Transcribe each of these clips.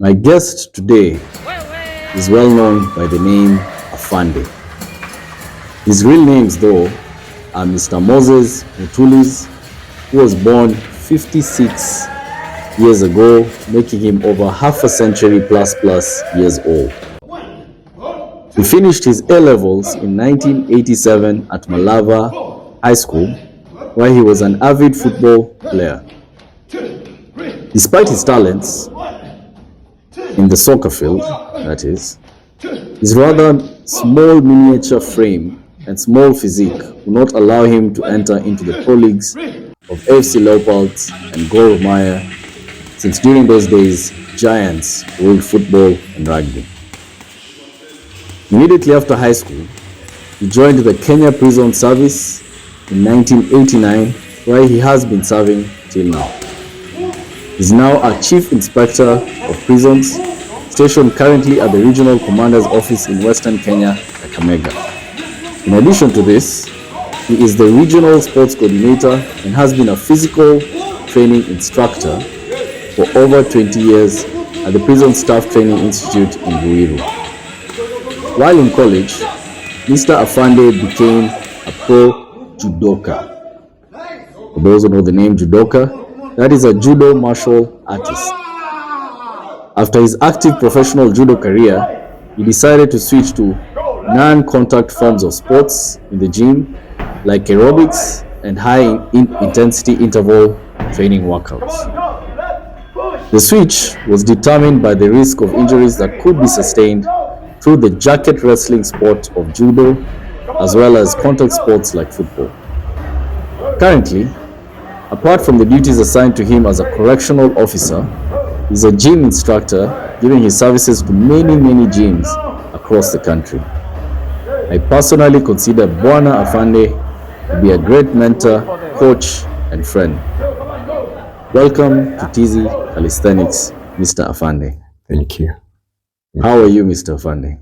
My guest today is well known by the name Afande. His real names, though, are Mr. Moses Mutulis, who was born 56 years ago, making him over half a century plus years old. He finished his A-levels in 1987 at Malava High School, where he was an avid football player. Despite his talents in the soccer field, that is, his rather small miniature frame and small physique will not allow him to enter into the pro leagues of AFC Leopards and Gor Mahia, since during those days, giants ruled football and rugby. Immediately after high school, he joined the Kenya Prisons Service in 1989, where he has been serving till now. He is now a Chief Inspector of Prisons, stationed currently at the Regional Commander's Office in Western Kenya, Kakamega. In addition to this, he is the Regional Sports Coordinator and has been a physical training instructor for over 20 years at the Prison Staff Training Institute in Ruiru. While in college, Mr. Afande became a pro judoka. For those who know the name judoka, that is a judo martial artist. After his active professional judo career, he decided to switch to non-contact forms of sports in the gym, like aerobics and high-intensity interval training workouts. The switch was determined by the risk of injuries that could be sustained through the jacket wrestling sport of judo, as well as contact sports like football. Currently, apart from the duties assigned to him as a correctional officer, he is a gym instructor, giving his services to many gyms across the country. I personally consider Bwana Afande to be a great mentor, coach, and friend. Welcome to TZ Calisthenics, Mr. Afande. Thank you. How are you, Mr. Afande?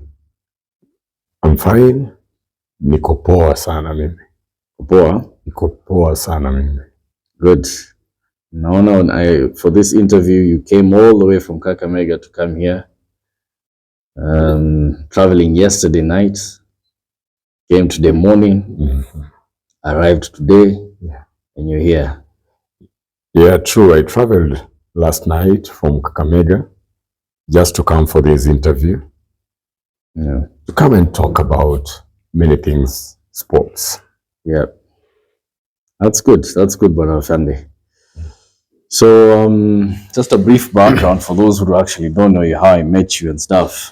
I'm fine. Niko poa sana mimi. Poa? Niko poa sana mimi. Good. Naona for this interview, you came all the way from Kakamega to come here. Traveling yesterday night, came today morning, arrived today, and you're here. Yeah, true. I traveled last night from Kakamega just to come for this interview. Yeah. To come and talk about many things, sports. Yeah. That's good. That's good, Bwana Afande. So, just a brief background for those who actually don't know how I met you and stuff.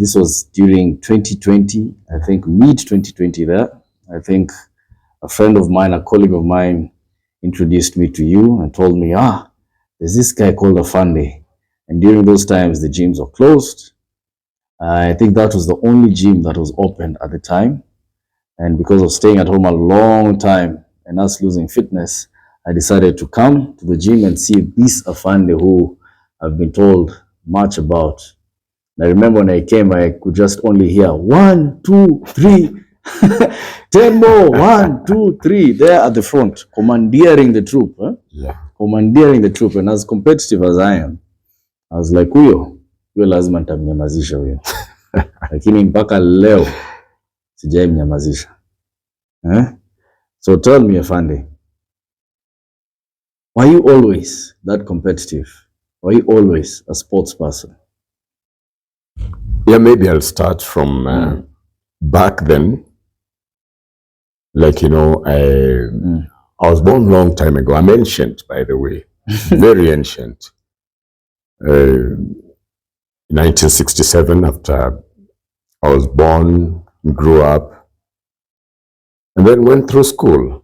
This was during 2020, I think mid-2020 there. I think a friend of mine, a colleague of mine, introduced me to you and told me, there's this guy called Afande. And during those times, the gyms were closed. I think that was the only gym that was open at the time. And because of staying at home a long time and us losing fitness, I decided to come to the gym and see this Afande who I've been told much about. And I remember when I came, I could just only hear 1, 2, 3, 10 more, 1, 2, 3, there at the front, commandeering the troop. Yeah. Commandeering the troop. And as competitive as I am, I was like, huyo lazima nitamnyamazisha huyo. Lakini mpaka leo sijai mnyamazisha. So tell me, Afande, were you always that competitive? Were you always a sports person? Yeah, maybe I'll start from back then. Like, I was born a long time ago. I'm ancient, by the way. Very ancient. 1967, after I was born, grew up, and then went through school.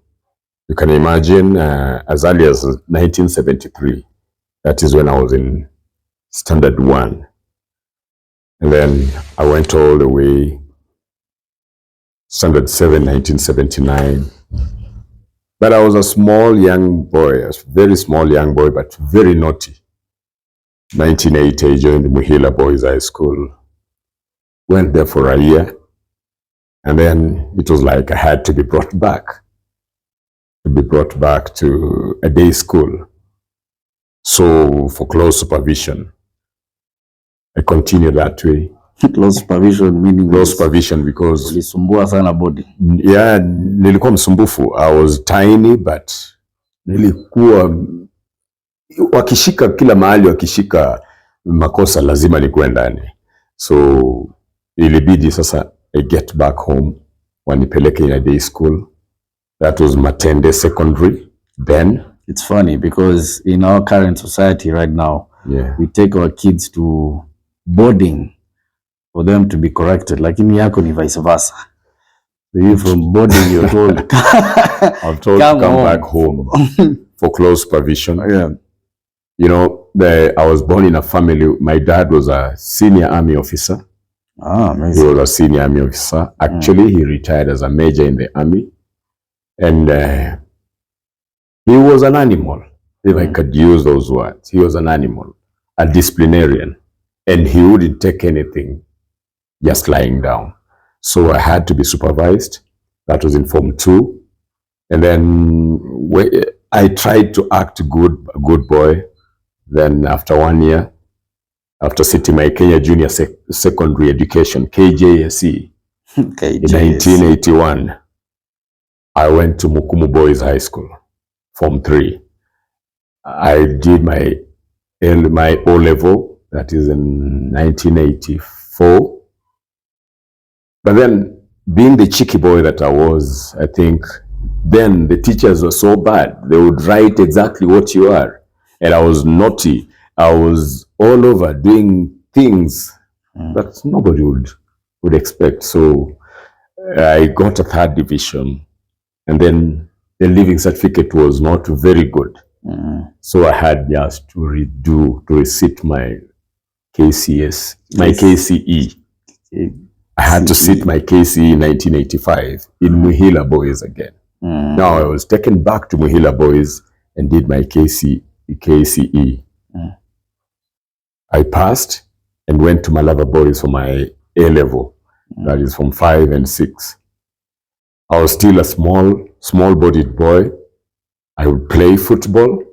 You can imagine as early as 1973. That is when I was in standard 1. And then I went all the way standard 7, 1979. But I was a small young boy, a very small young boy, but very naughty. 1980, I joined the Muhila Boys High School. Went there for a year. And then it was like I had to be brought back. To a day school. So for close supervision. I continued that way. Close supervision meaning Close supervision because ulisumbua sana body. Yeah, nilikuwa msumbufu. I was tiny but nilikuwa wakishika kila mahali, wakishika makosa lazima nikuwe ndani. So ilibidi sasa I get back home, wanipeleke in a day school. That was Matende Secondary then. It's funny because in our current society right now, we take our kids to boarding for them to be corrected. Lakini yako ni vice versa. So you from boarding you're told I'm told to come back home for close supervision. Yeah. You know, I was born in a family. My dad was a senior army officer. Ah, amazing. He was a senior army officer. Actually, he retired as a major in the army. And he was an animal, if I could use those words. He was an animal, a disciplinarian. And he wouldn't take anything just lying down. So I had to be supervised. That was in Form 2. And then I tried to act a good boy. Then after 1 year, after sitting my Kenya Junior Secondary Education, KJSE, in 1981, I went to Mukumu Boys High School, Form 3. I did my O-level, that is in 1984. But then, being the cheeky boy that I was, I think, then the teachers were so bad. They would write exactly what you are. And I was naughty. I was all over doing things that nobody would expect. So I got a 3rd division. And then the leaving certificate was not very good. So I had just to resit my KCS, my KCE. I had to sit my KCE in 1985 in Muhila Boys again. Now I was taken back to Muhila Boys and did my KCE. I passed and went to Malava Boys for my A-level. That is from 5 and 6. I was still a small-bodied boy. I would play football,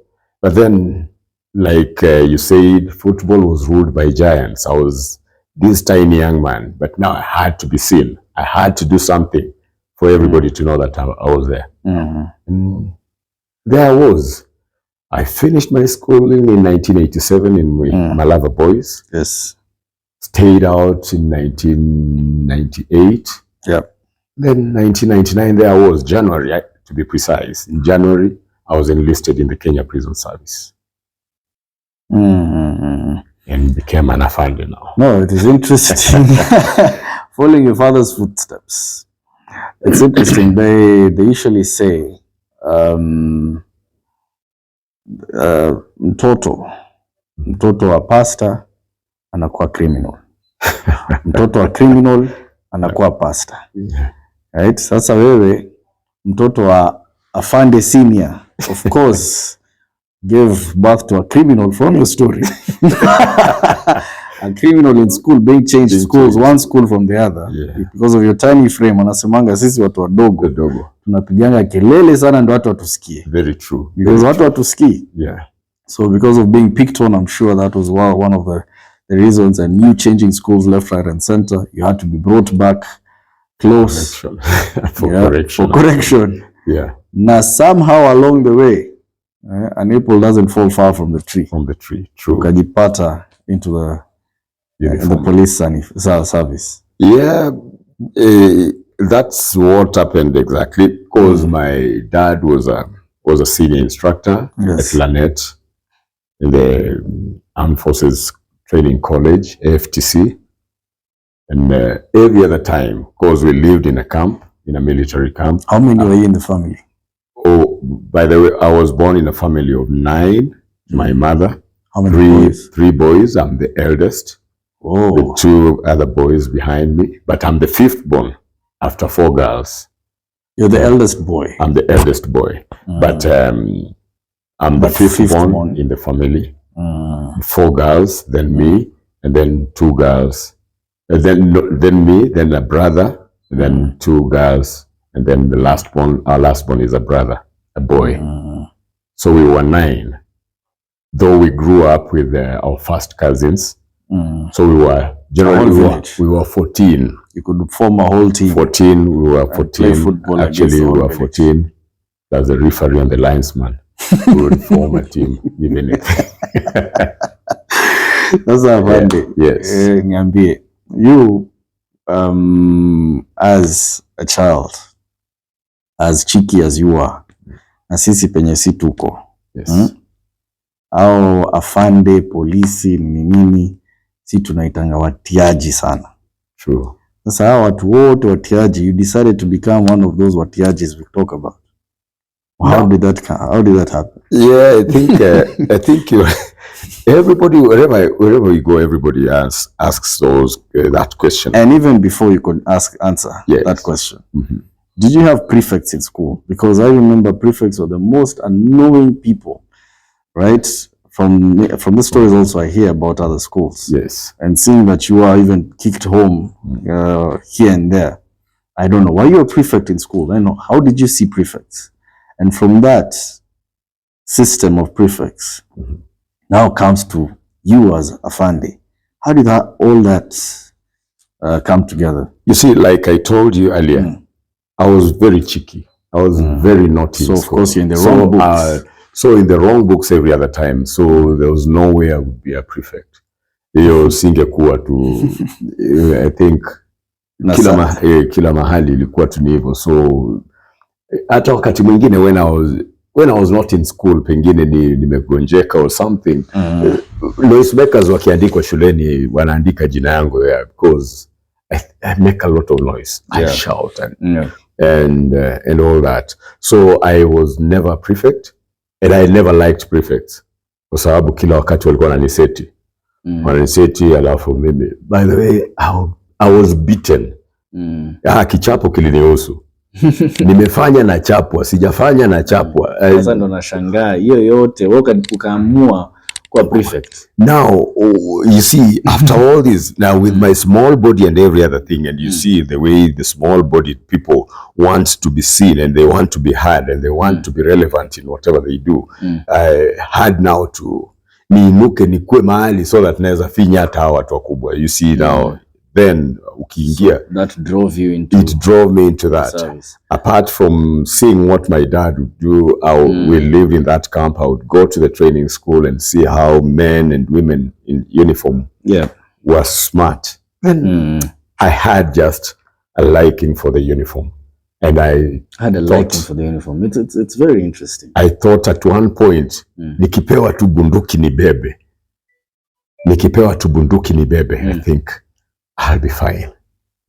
but then, like you said, football was ruled by giants. I was this tiny young man, but now I had to be seen. I had to do something for everybody to know that I was there. And there I was. I finished my schooling in 1987 in Malava Boys. Yes. Stayed out in 1998. Yep. Then 1999, there I was, January, to be precise. In January, I was enlisted in the Kenya Prisons Service. And became an afande now. No, it is interesting. Following your father's footsteps. It's interesting. They usually say, mtoto wa pastor anakuwa criminal. Mtoto wa criminal anakuwa pastor. Right? Sasa wewe mtoto wa afande senior, of course, gave birth to a criminal from your story. A criminal in school being changed schools, one school from the other, because of your tiny frame. Anasemanga sisi watu wadogo tunapiganga kelele sana ndio watu watusikie. Very true. Because watu watusikii. Yeah. So because of being picked on, I'm sure that was one of the reasons. And you changing schools left, right, and center, you had to be brought back close for correction. Yeah. Now somehow along the way, an apple doesn't fall far from the tree. True. Ukajipata into the police service. Yeah, that's what happened exactly. Because my dad was a senior instructor at Lanet in the Armed Forces Training College, AFTC. And every other time, because we lived in a camp, in a military camp. How many were you in the family? Oh, by the way, I was born in a family of 9. My mother. How many boys? 3 boys. I'm the eldest. Oh. With 2 other boys behind me. But I'm the 5th born after 4 girls. You're the eldest boy? I'm the eldest boy. But I'm the 5th born in the family. 4 girls, then me, and then 2 girls. Then me, then a brother, and then 2 girls, and then our last born is a brother, a boy. So we were 9. Though we grew up with our first cousins, So we were generally we were 14. You could form a whole team. 14. We were 14. Football. Actually, we were 14. There's the referee and the linesman. We would form a team, even if. That's a fun day. Yes. Niambie, you, as a child, as cheeky as you are, na sisi penye si tuko. Yes. Au afande, polisi, nini, si tunaitanga watiaji sana. True. Sasa hawa watu wote watiaji, you decided to become one of those watiajis we talk about. How did that happen? Yeah, I think everybody, wherever you go, everybody asks that question. And even before you could answer that question, did you have prefects in school? Because I remember prefects were the most annoying people, right? From the stories also I hear about other schools. Yes. And seeing that you are even kicked home here and there. I don't know. Were you a prefect in school? I know. How did you see prefects? And from that system of prefects, now comes to you as Afande. How did all that come together? You see, like I told you earlier, I was very cheeky. I was very naughty. So of course you're in the wrong books. So in the wrong books every other time. So there was no way I would be a prefect. Singekuwa tu, I think kila mahali ilikuwa tu ni hivyo. So hata wakati mwingine when I was not in school, pengine nimegonjeka or something, noise makers wakiandikwa shuleni wanaandika jina yangu there because I make a lot of noise. I shout and all that. So I was never a prefect and I never liked prefects kwa sababu kila wakati walikuwa wananiseti alafu mimi, by the way, I was beaten. Kichapo kilinihusu. Nimefanya na chapwa, sijafanya na chapwa. Sasa ndo nashangaa hiyo yote ukaamua kwa prefect. Now you see, after all this, now with my small body and every other thing, and you see the way the small bodied people want to be seen and they want to be heard and they want to be relevant in whatever they do, I had now to niinuke nikue mahali so that naweza finya hata hawa watu wakubwa. You see now, then ukiingia, so that drove you into it drove me into that service. Apart from seeing what my dad would do, I would live in that camp. I would go to the training school and see how men and women in uniform were smart. Then I had just a liking for the uniform, and I had a liking for the uniform. It's very interesting. I thought at one point, nikipewa tu bunduki nibebe, I think I'll be fine.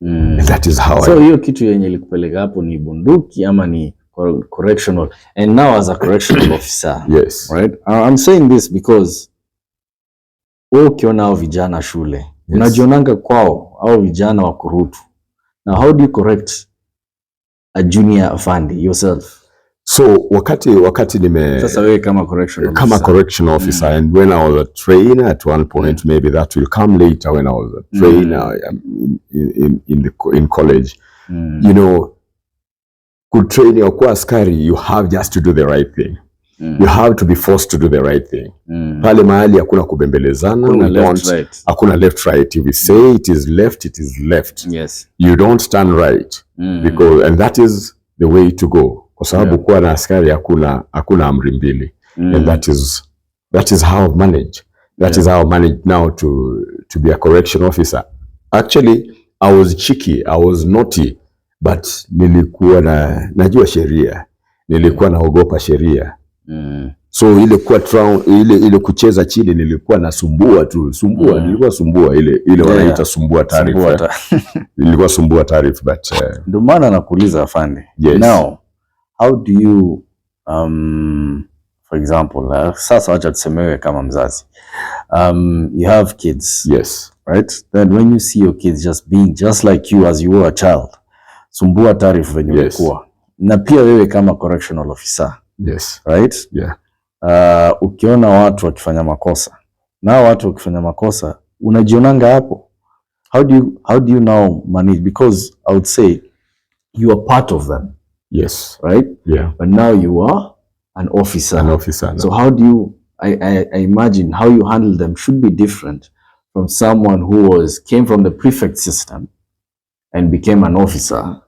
And that is how so hiyo kitu yenye ilikupeleka hapo ni bunduki ama ni correctional? And now as a correctional officer, yes, right? I'm saying this because ukiona hao vijana shule, unajionanga kwao au vijana wa kurutu. Now how do you correct a junior afande yourself? So wakati sasa wewe kama correctional officer, and when I was a trainer at one point, maybe that will come later, when I was a trainer in college, you know, good training or kuwa askari, you have just to do the right thing. You have to be forced to do the right thing. Pale mahali hakuna kubembelezana, hakuna left right. If we say it is left, it is left. Yes. You don't stand right, because, and that is the way to go. Kwa sababu kuwa na askari hakuna amri mbili. And that is how I manage. That is how I manage now to be a correction officer. Actually, I was cheeky, I was naughty, but nilikuwa najua sheria. Nilikuwa naogopa sheria. So ile kucheza chini nilikuwa nasumbua tu. Nilikuwa sumbua ile wanaita sumbua taarifa. Nilikuwa sumbua taarifa, but ndio maana nakuuliza afande. Yes. Now, how do you for example, sasa wacha tusemewe kama mzazi, you have kids, yes, right? Then when you see your kids just being just like you as you were a child, sumbua taarifa venye ulikuwa, na pia wewe kama correctional officer, yes, right? Yeah. Ukiona watu wakifanya makosa, na watu wakifanya makosa unajionanga hapo, how do you now manage? Because I would say you are part of them. Yes. Right? Yeah. But now you are an officer. An officer. So how do you, I imagine how you handle them should be different from someone who came from the prefect system and became an officer.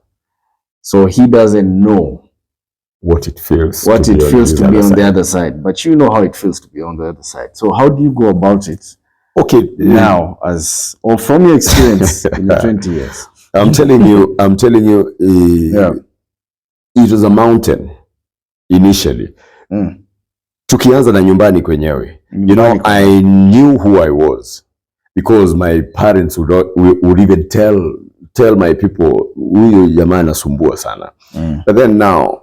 So he doesn't know what it feels to be on the other side. But you know how it feels to be on the other side. So how do you go about it? Okay, now, or from your experience in the 20 years? I'm telling you, it was a mountain initially. Tukianza na nyumbani kwenyewe. You know, I knew who I was because my parents would even tell my people, huyu jamaa anasumbua sana. But then now,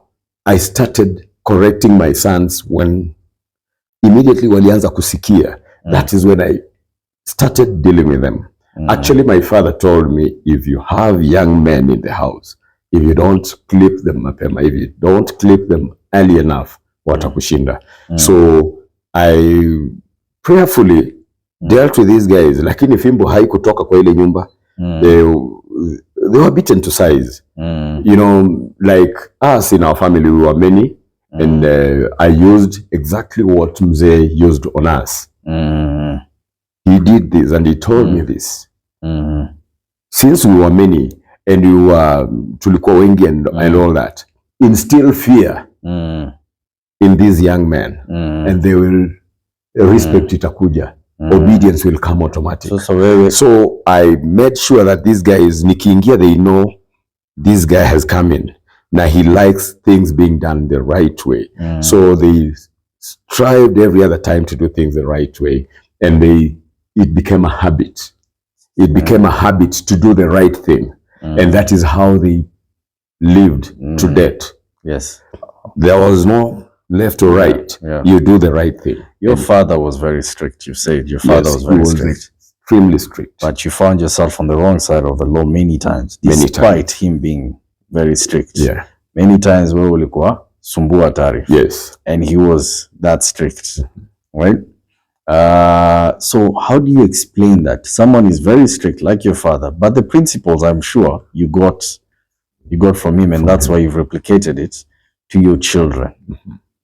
I started correcting my sons when immediately walianza kusikia. That is when I started dealing with them. Actually, my father told me, if you have young men in the house, if you don't clip them mapema, if you don't clip them early enough, watakushinda. So I prayerfully dealt with these guys. Lakini fimbo haikutoka kwa ile nyumba. They were beaten to size. You know, like us in our family, we were many. And I used exactly what Mzee used on us. He did this and he told me this. Since we were many and we were tulikuwa wengi and all that, instill fear in these young men and they will respect itakuja. Obedience will come automatically. So I made sure that these guys, nikiingia, they know this guy has come in. Now he likes things being done the right way. So they strived every other time to do things the right way. And it became a habit. It became a habit to do the right thing. And that is how they lived to death. Yes. There was no left or right. You do the right thing. Your father was very strict, you said. Your father was very strict. Extremely strict. But you found yourself on the wrong side of the law many times, despite him being very strict. Yeah. Many times we ulikuwa sumbua tarif. Yes. And he was that strict. Right? So how do you explain that? Someone is very strict like your father, but the principles, I'm sure you got from him, and that's why you've replicated it to your children.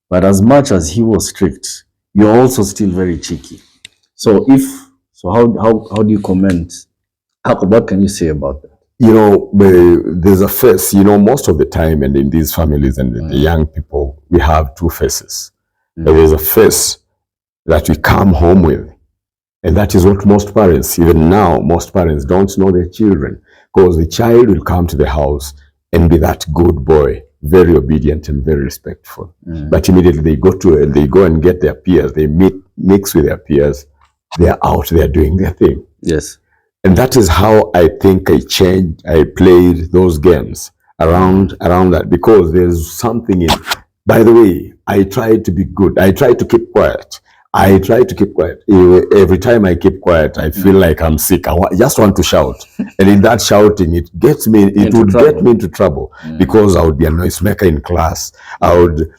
But as much as he was strict, you're also still very cheeky. So how do you comment? What can you say about that? You know, there's a face, you know, most of the time, and in these families and the young people, we have two faces. There is a face that we come home with. And that is what most parents, even now, most parents don't know their children, because the child will come to the house and be that good boy, very obedient and very respectful. But immediately they go and get their peers, they mix with their peers, they're out there doing their thing. Yes. And that is how I think I played those games around that, because there's something in, by the way, I try to be good. I try to keep quiet. Every time I keep quiet, I feel like I'm sick. I just want to shout. And in that shouting, it would get me into trouble, because I would be a noisemaker in class. I would,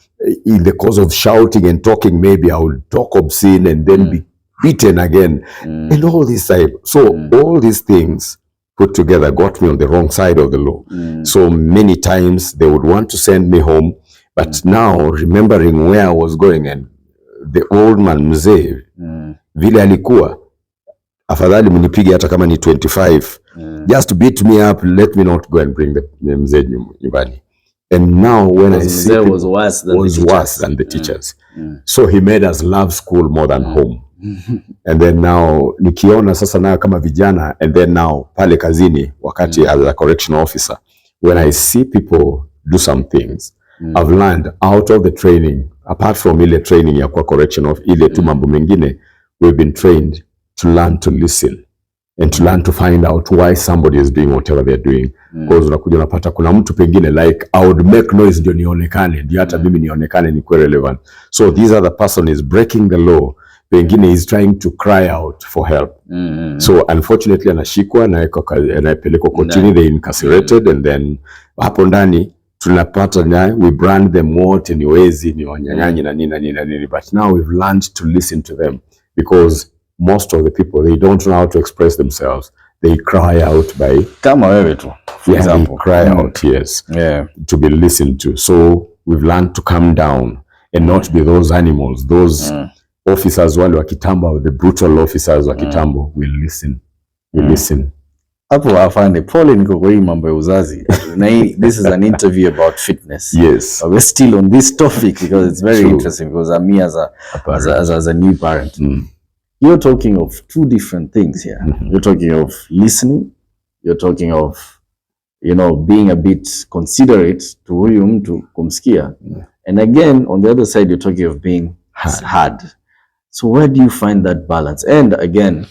in the course of shouting and talking, maybe I would talk obscene and then be beaten again. And all this side. So all these things put together got me on the wrong side of the law. So many times they would want to send me home. But now, remembering where I was going, and the old man mzee vile alikuwa, afadhali mnipige hata kama ni 25, just to beat me up, let me not go and bring the mzee nyumbani. And now when I see it was worse than the teachers. So he made us love school more than home. And then now nikiona sasa nayo kama vijana, and then now pale kazini wakati as a correctional officer, when I see people do some things, I've learned out of the training, apart from ile training ya kwa correction of ile tu mambo mengine, we've been trained to learn to listen and to learn to find out why somebody is doing whatever they're doing. Because unakuja unapata kuna mtu pengine, like I would make noise ndio nionekane, ndio hata mimi nionekane ni relevant. So this other person is breaking the law, pengine is trying to cry out for help. So unfortunately anashikwa na anapelekwa kotini, they incarcerated, and then hapo ndani tunapata we brand them wote ni wezi, ni wanyang'anyi na nini. But now we've learned to listen to them, because most of the people, they don't know how to express themselves. They cry out by kama wewe tu, for example. They cry out, yes, to be listened to. So we've learned to calm down and not be those animals, those officers wale wa kitambo, the brutal officers wa kitambo will listen. Hapo afande pole, niko kwa hii mambo ya uzazi na this is an interview about fitness. Yes, but we're still on this topic because it's very interesting, because I'm me as a new parent. You're talking of two different things here. You're talking of listening, you're talking of, you know, being a bit considerate to huyu mtu kumsikia, and again on the other side you're talking of being hard. So where do you find that balance? And again,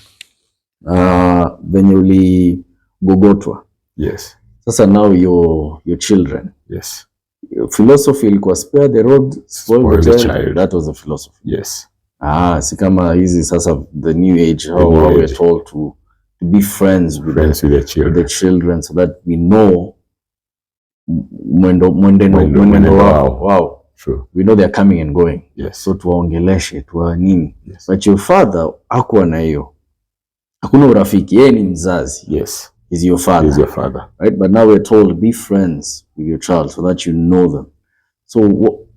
venye uligogotwa, yes, sasa now your children, yes, your philosophy ilikuwa spare the rod, spoil the child. That was the philosophy. Yes. Si kama hizi sasa the new age, how we're told to be friends with the children so that we know mwendo wao. Wow. True. We know they're coming and going. Yes. So tuwaongeleshe, tuwa nini. Yes. But your father hakuwa na hiyo. Hakuna urafiki, yeye ni mzazi. Yes. He's your father. He's your father. Right? But now we're told be friends with your child so that you know them. So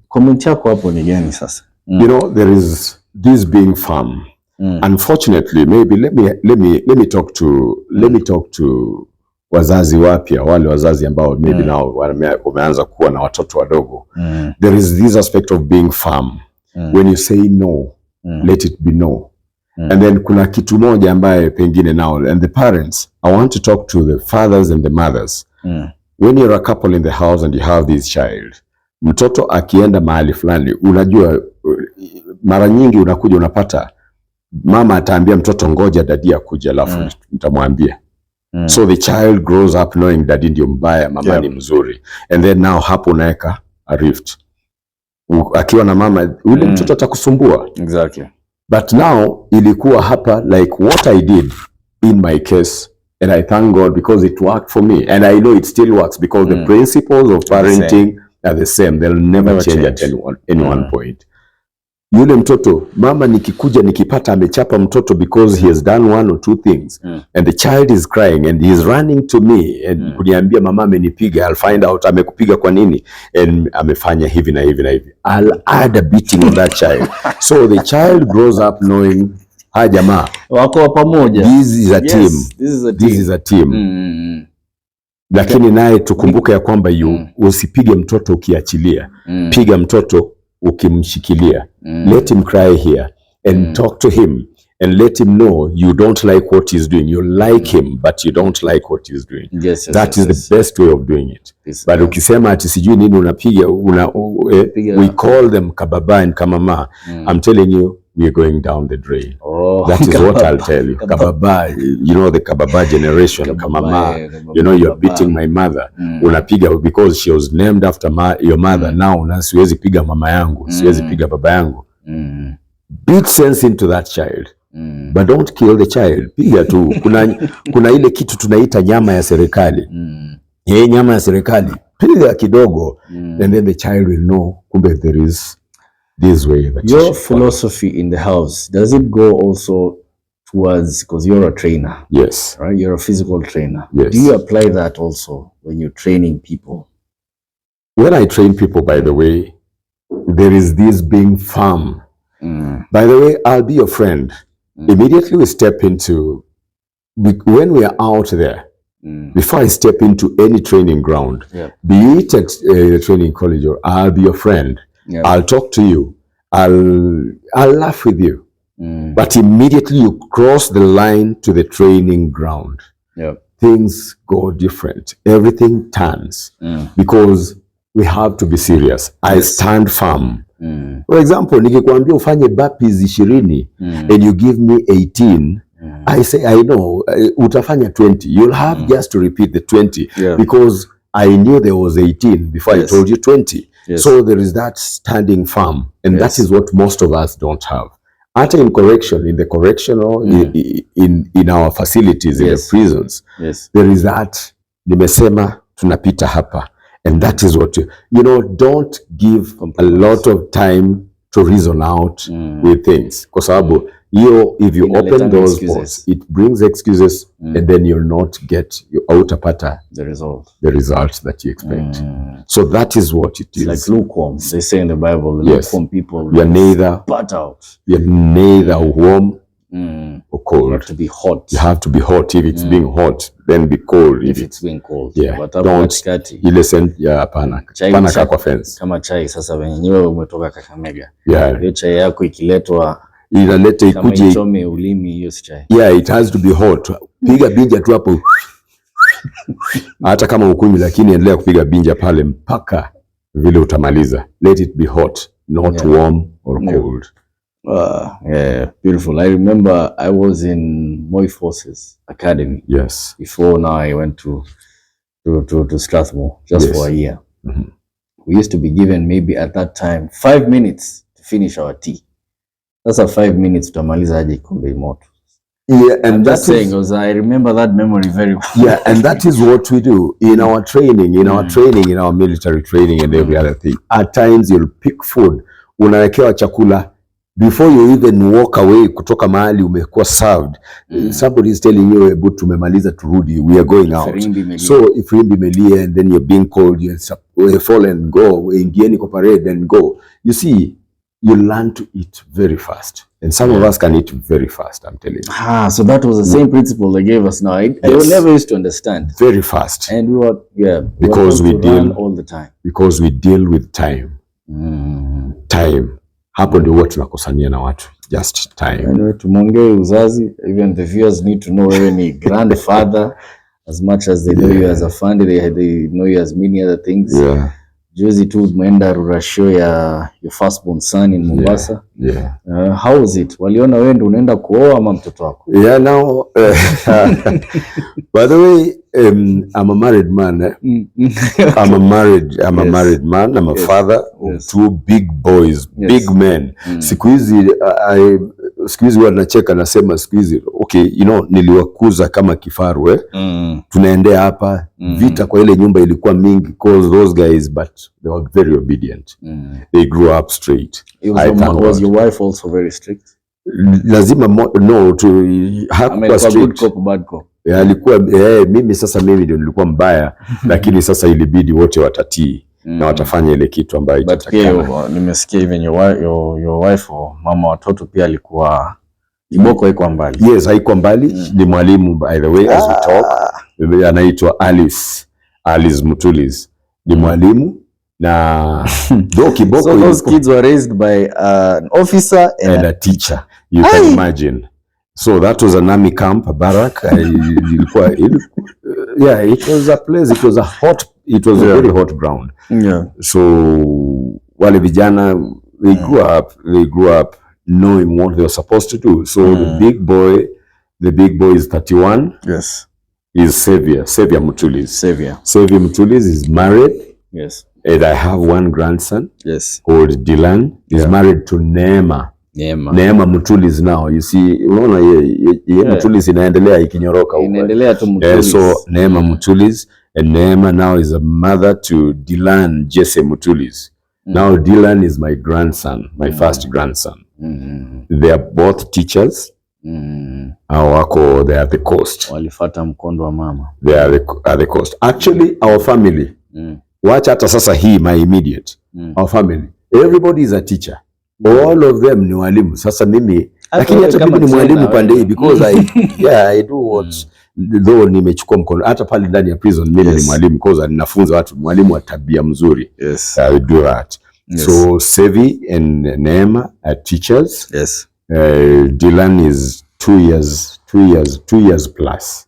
comment yako hapo ni gani sasa? You know, there is this being firm. Unfortunately, maybe let me talk to wazazi wapya, wale wazazi ambao maybe now wameanza kuwa na watoto wadogo. There is this aspect of being firm. When you say no, let it be no. And then kuna kitu moja ambaye pengine now, and the parents, I want to talk to the fathers and the mothers. When you're a couple in the house and you have this child, mtoto akienda mahali fulani, unajua mara nyingi unakuja unapata mama ataambia mtoto ngoja dadi akuja alafu nitamwambia. So the child grows up knowing dadi ndio mbaya, mama ni mzuri. And then now hapo unaweka a rift. Akiwa na mama ule mtoto atakusumbua. Exactly. But now ilikuwa hapa like what I did in my case, and I thank God because it worked for me, and I know it still works because the principles of parenting are the same. They'll never change at any one point. Yule mtoto, mama nikikuja nikipata amechapa mtoto because he has done one or two things, and the child is crying and he is running to me and kuniambia mama amenipiga, I'll find out amekupiga kwa nini and amefanya hivi na hivi na hivi. I'll add a beating on that child. So the child grows up knowing, jamaa wako pamoja. This is a team. This is a team. Lakini naye tukumbuke ya kwamba usipige mtoto ukiachilia. Piga mtoto ukimshikilia. Let him cry here and talk to him and let him know you don't like what he's doing. You like him but you don't like what he's doing. That is the best way of doing it. But ukisema ati sijui nini unapiga, we call them kababa and kamama. I'm telling you, we are going down the drain. That is what I'll tell you. Kababa, you know the kababa generation, kamama, you know you're beating my mother. Unapiga because she was named after your mother. Now siwezi piga mama yangu, siwezi piga baba yangu. Beat sense into that child. But don't kill the child. Piga tu. Kuna ile kitu tunaita nyama ya serikali. Nyama ya serikali. Piga kidogo and then the child will know kumbe there is this way. Your philosophy in the house, does it go also towards, because you're a trainer? Yes. Right? You're a physical trainer. Yes. Do you apply that also when you're training people? When I train people, by the way, there is this being firm. By the way, I'll be your friend. Immediately we step into, when we are out there, before I step into any training ground, be it at a training college or I'll be your friend. I'll talk to you. I'll laugh with you. But immediately you cross the line to the training ground. Things go different. Everything turns because we have to be serious. I stand firm. For example, nikikwambia ufanye burpees 20 and you give me 18, I say, I know, utafanya 20. You'll have just to repeat the 20 because I knew there was 18 before I told you 20. So there is that standing firm, and that is what most of us don't have. After in correction, in the correctional, in our facilities, in the prisons, there is that, nimesema tunapita hapa. And that is what, you know, don't give a lot of time to reason out with things. Kwa sababu, if you open those doors, it brings excuses and then you'll not get, utapata the results that you expect. So that is what it is. Like lukewarm. They say in the Bible, lukewarm people. You're neither warm or cold. You have to be hot. You have to be hot. If it's being hot, then be cold. If it's being cold. Yeah. But don't listen. Yeah, pana kwa fence. Kama chai sasa wenyewe umetoka Kakamega. Yeah. Hiyo chai yako ikiletwa inaleta ikuje ichome ulimi, hiyo si chai. Yeah, it has to be hot. Piga binja tu hapo. Hata kama ukunywi, lakini endelea kupiga binja pale mpaka vile utamaliza. Let it be hot, not warm or cold. Yeah, beautiful. I remember I was in Moi Forces Academy. Yes. Before now I went to Strathmore just for a year. We used to be given maybe at that time 5 minutes to finish our tea. That's a 5 minutes utamaliza aje kikombe moto. Yeah, and that's saying, because I remember that memory very well. Yeah, and that is what we do in our training, in our military training and every other thing. At times you'll pick food, unawekewa chakula before you even walk away kutoka mahali umekuwa served. Somebody is telling you, but tumemaliza turudi, we are going out. So if you melia and then you're being called, you fall and go, ingieni kwa parade and go. You see, you learn to eat very fast. And some of us can eat very fast, I'm telling you. So that was the same principle they gave us now. I never used to understand. Very fast. And we were, because we deal all the time. Because we deal with time. Time. Hapo ndio watu tunakosania na watu. Just time. Anyway, tumonge uzazi. Even the viewers need to know wewe ni grandfather. As much as they know you as a family, they know you as many other things. Yeah. Juzi tu umeenda rurashio ya your firstborn son in Mombasa. Yeah. How was it? Waliona wewe ndio unaenda kuoa ama mtoto wako? Yeah, now by the way, I'm a married man. I'm a married man. I'm a father of 2 big boys, big men. Siku hizi wanacheka nasema siku hizi, okay, niliwakuza kama kifaru tunaendea hapa vita kwa ile nyumba ilikuwa mingi because those guys, but they were very obedient. They grew up straight. Was your wife also very strict? Lazima hakuwa strict. Good cop, bad cop. Alikuwa mimi ndio nilikuwa mbaya lakini sasa ilibidi wote watatii na watafanya ile kitu ambayo itatakana. Nimesikia even your wife or mama watoto pia alikuwa iboko haikuwa mbali. Yes, haikuwa mbali. Ni mwalimu by the way as we talk. Anaitwa Alice Mutulis. Ni mwalimu na kiboko. So those kids were raised by an officer and a teacher. You can imagine. So that was an army camp, a barrack. Yeah, it was a place. It was a very hot ground. Yeah. So wale vijana, they grew up knowing what they were supposed to do. So the big boy is 31. Yes. Is Xavier Mutulis. Xavier Mutulis is married. Yes. And I have one grandson. Yes. Called Dylan. He's married to Neema Mutulis now. You see, unaona ye Mutulis inaendelea ikinyoroka huko. Inaendelea tu Mutulis. So Neema Mutulis, and Neema now is a mother to Dylan Jesse Mutulis. Now Dylan is my grandson, my first grandson. They are both teachers. They are at the coast. Walifuata mkondo wa mama. They are at the coast. Actually, our family. Watch hata sasa hii my immediate. Our family. Everybody is a teacher. All of them ni walimu. Sasa mimi lakini hata mimi ni mwalimu pande hii because I do what though nimechukua mkono hata pale ndani ya prison mimi ni mwalimu because ninafunza watu, mwalimu wa tabia mzuri. Yes. I do that. Yes. So Sevi and Neema are teachers. Yes. Dylan is 2 years plus.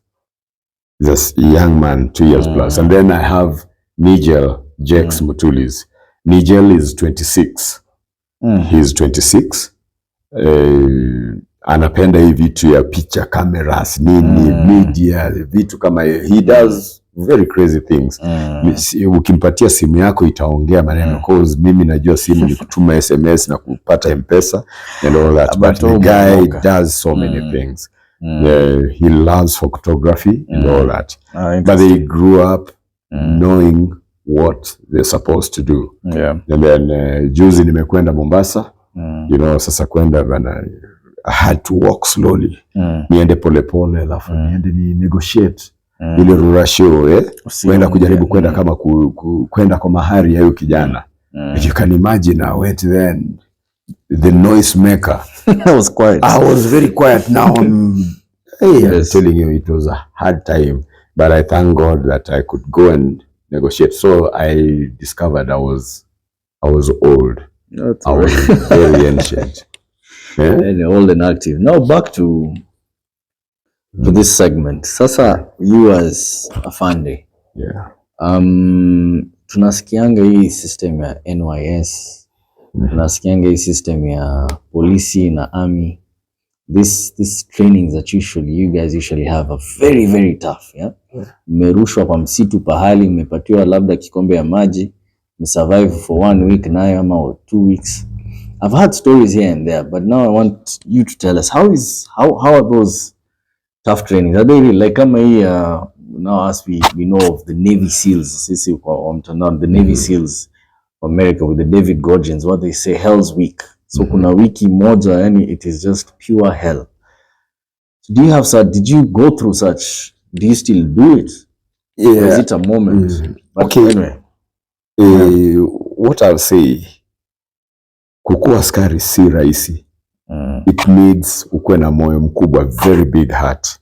This young man 2 years plus. And then I have Nigel Jex Mutulis. Nigel is 26. He's 26. Anapenda hii vitu ya picture cameras, media, vitu kama he does very crazy things. Ukimpatia simu yako itaongea maneno cause mimi najua simu ni kutuma SMS na kupata M-Pesa and all that, but the guy does so many things. He loves photography and all that. But they grew up knowing what they're supposed to do. Yeah. And then juzi nimekwenda Mombasa. Sasa kwenda I had to walk slowly. Niende pole pole alafu niende ni negotiate. ile rural show kwenda kujaribu kwenda kama kwenda kwa mahari ya huyo kijana. You can imagine I went then the noise maker. I was quiet. I was very quiet. Now I'm telling you, it was a hard time, but I thank God that I could go and negotiate. So I discovered I was old. That's I was very ancient. And old and active. Now back to this segment. Sasa, you as a Fundy. Yeah. Tunasikianga hii system ya NYS. Tunasikianga hii system ya polisi na army. This trainings that you guys usually have are very, very tough, yeah? Mmerushwa kwa msitu pahali, mmepatiwa labda kikombe ya maji, survive for 1 week nayo ama 2 weeks. I've heard stories here and there, but now I want you to tell us how are those tough trainings? Are they really like kama hii now as we know of the Navy SEALs, sisi kwa mtandao, the Navy SEALs of America with the David Gorgons, what they say Hell's Week. So kuna wiki moja, yani it is just pure hell. So do you have such, did you go through such, do you still do it? Yeah. Or is it a moment? But okay. Anyway. What I'll say, kukuwa askari si rahisi. It needs ukuwe na moyo mkubwa, very big heart.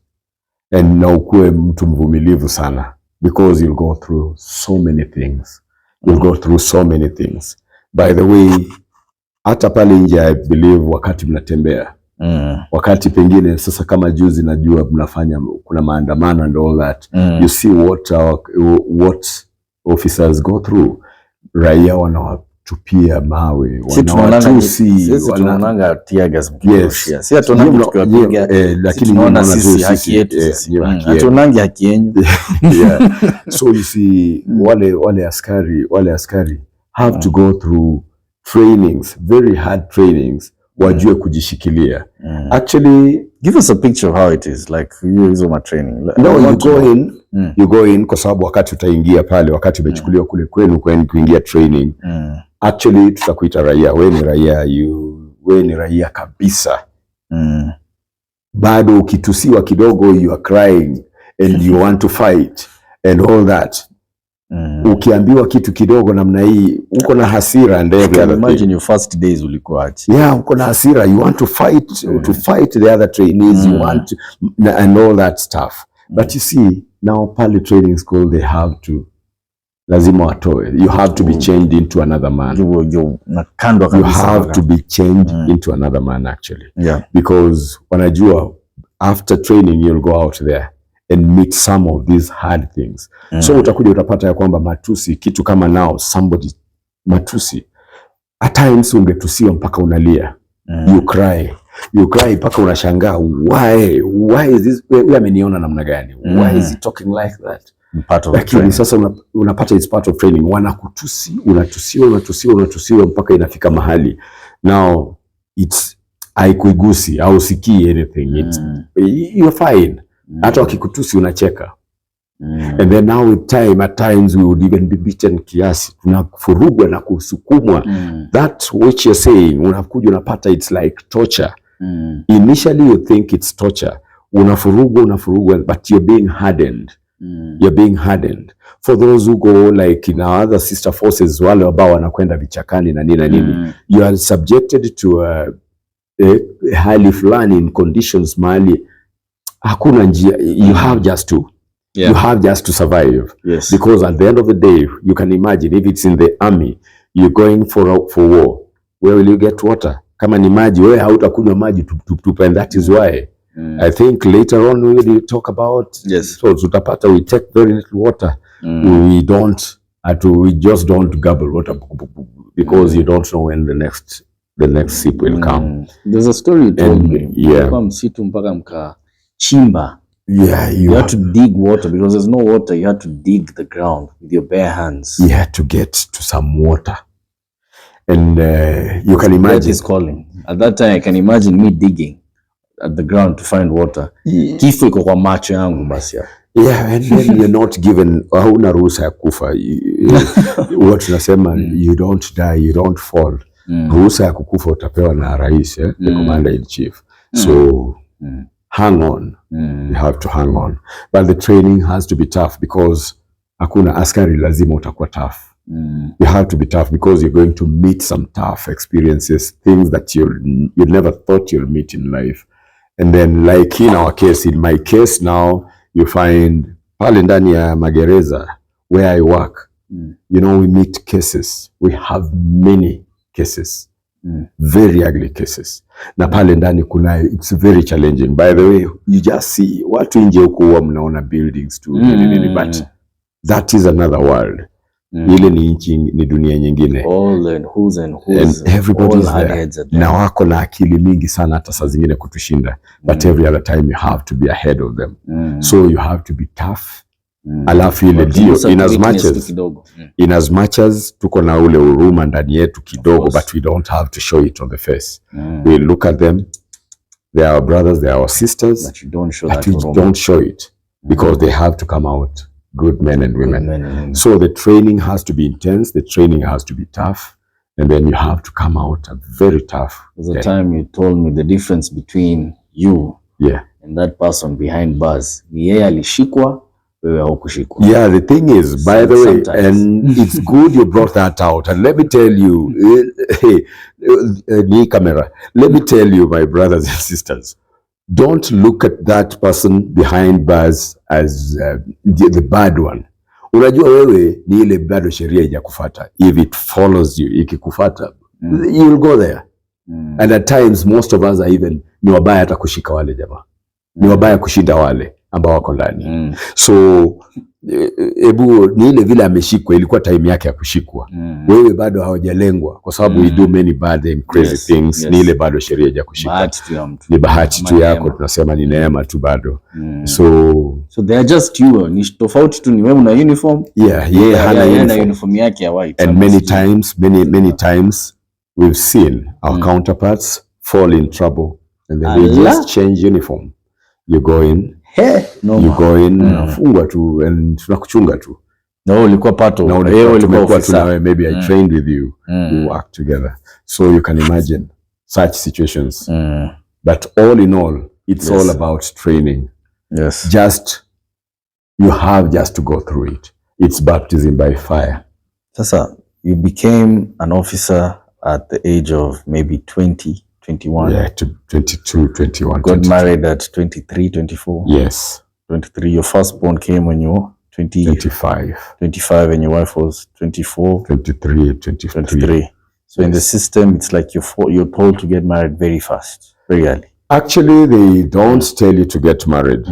And na ukuwe mtu mvumilivu sana. Because you'll go through so many things. You'll go through so many things. By the way, hata pale nje I believe wakati mnatembea. Wakati pengine sasa kama juzi najua mnafanya kuna maandamano and all that. You see what officers go through. Raia wanawatupia mawe, wanawatusi, sisi tunaonanga tear gas mkirushia. Si hatuonangi tukiwapiga, lakini tunaona sisi haki yetu. Hatuonangi haki yenu. Yeah. So you see wale askari have to go through trainings, very hard trainings, wajue kujishikilia. Actually, give us a picture of how it is like you use my training. No, you go in kwa sababu wakati utaingia pale, wakati umechukuliwa kule kwenu kuingia training. Actually tutakuita raia, wewe ni raia kabisa. Bado ukitusiwa kidogo you are crying and you want to fight and all that. Ukiambiwa kitu kidogo namna hii uko na hasira and everything. Imagine your first days ulikuwa aje. Yeah, uko na hasira, you want to fight the other trainees, you want to, and all that stuff. But you see, now pale training school they have to, lazima watoe. You have to be changed into another man. You have to be changed into another man actually. Yeah. Because wanajua after training you'll go out there and meet some of these hard things. So utakuja utapata ya kwamba matusi, kitu kama now somebody matusi, at times ungetusiwa mpaka unalia. You cry mpaka unashangaa, why is this, wewe ameniona namna gani? Why is he talking like that? Lakini sasa unapata it's part of training. Wanakutusi, unatusiwa mpaka inafika mahali now it's haikuigusi au sikii anything. You're fine. Hata wakikutusi unacheka. And then now with time, at times we would even be beaten kiasi. Tunafurugwa na kusukumwa. That which you're saying, unakuja unapata it's like torture. Initially you think it's torture. Unafurugwa, but you're being hardened. You're being hardened. For those who go like in our other sister forces, wale ambao wanakwenda vichakani na nini, you are subjected to hali fulani in conditions mahali hakuna njia. You have just to. Yeah. You have just to survive. Yes. Because at the end of the day, you can imagine if it's in the army, you're going for war. Where will you get water? Kama ni maji, wewe hautakunywa maji tup, and that is why. I think later on we will talk about. Yes. So tutapata we take very little water. We just don't gobble water because you don't know when the next sip will come. There's a story you told me. Yeah. Kwa msitu mpaka mkachimba. Yeah, you had to dig water because there's no water. You had to dig the ground with your bare hands. You had to get to some water, and you can imagine. Death is calling. At that time, I can imagine me digging at the ground to find water. Kifo iko kwa macho yangu basi. Yeah, and then you're not given. Hauna ruhusa ya kufa. What tunasema, you don't die, you don't fall. Ruhusa ya kukufa utapewa na rais, the commander in chief. So. hang on. You have to hang on. But the training has to be tough because hakuna askari lazima utakuwa tough. You have to be tough because you're going to meet some tough experiences, things that you never thought you'll meet in life. And then like in our case, in my case now, you find pale ndani ya magereza where I work, you know, we meet cases. We have many cases, very ugly cases. Na pale ndani kuna, it's very challenging. By the way, you just see, watu nje huko huwa mnaona buildings too, but that is another world. Ile ni dunia nyingine. All and who's and who's. And everybody's there. Na wako na akili mingi sana hata saa zingine kutushinda. But every other time you have to be ahead of them. So you have to be tough. Alafu ile ndio in as much as tuko na ule huruma ndani yetu kidogo, but we don't have to show it on the face. We look at them, they are our brothers, they are our sisters, but you don't show but we don't show it because they have to come out good men and women. So the training has to be intense, the training has to be tough, and then you have to come out very tough. There's a time you told me the difference between you and that person behind bars. Ni yeye alishikwa, wewe haukushikwa. Yeah, the thing is, by the way, and it's good you brought that out. And let me tell you, hey, camera, let me tell you, my brothers and sisters, don't look at that person behind bars as the bad one. Unajua wewe ni ile bado sheria haijakufata. If it follows you, ikikufata, you'll go there. And at times, most of us are even, ni wabaya hata kushika wale jamaa. Ni wabaya kushinda wale ambao wako ndani. So, ebu ni ile vile ameshikwa, ilikuwa time yake ya kushikwa. Wewe bado hawajalengwa kwa sababu we do many bad and crazy things. Ni ile bado sheria haijakushika. Bahati tu ya mtu. Ni bahati tu yako, tunasema ni neema tu bado. So they are just you. Ni tofauti tu ni wewe una uniform. Yeye hana uniform yake ya white. And many times we've seen our counterparts fall in trouble and then they just change uniform. You go in, you go in, unafungwa tu and tunakuchunga tu. No, ulikuwa pato. Ulikuwa officer. Maybe I trained with you. We work together. So you can imagine such situations. But all in all, it's all about training. Yes. You have just to go through it. It's baptism by fire. Sasa, you became an officer at the age of maybe 20, 21. Yeah, 22, 21. Got married at 23, 24. Yes. 23. Your firstborn came when you were 25. 25 and your wife was 24. 23. So in the system, it's like you're told to get married very fast, very early. Actually, they don't tell you to get married.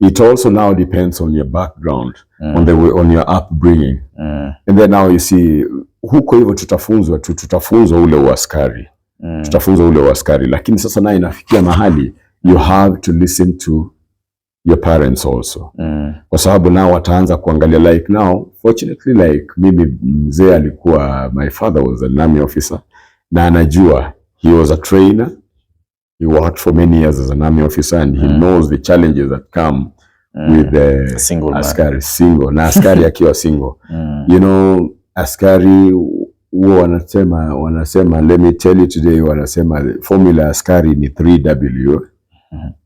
It also now depends on your background, on your upbringing. And then now you see, huko hivyo tutafunzwa ule uaskari. Tutafunzwa ule uaskari. Lakini sasa na inafikia mahali, you have to listen to your parents also. Kwa sababu nao wataanza kuangalia, like now, fortunately, like mimi mzee alikuwa, my father was an army officer, na anajua, he was a trainer, he worked for many years as an army officer, and he knows the challenges that come with the askari, single, na askari akiwa single. You know, askari, wanasema, let me tell you today, wanasema, formula askari ni 3W.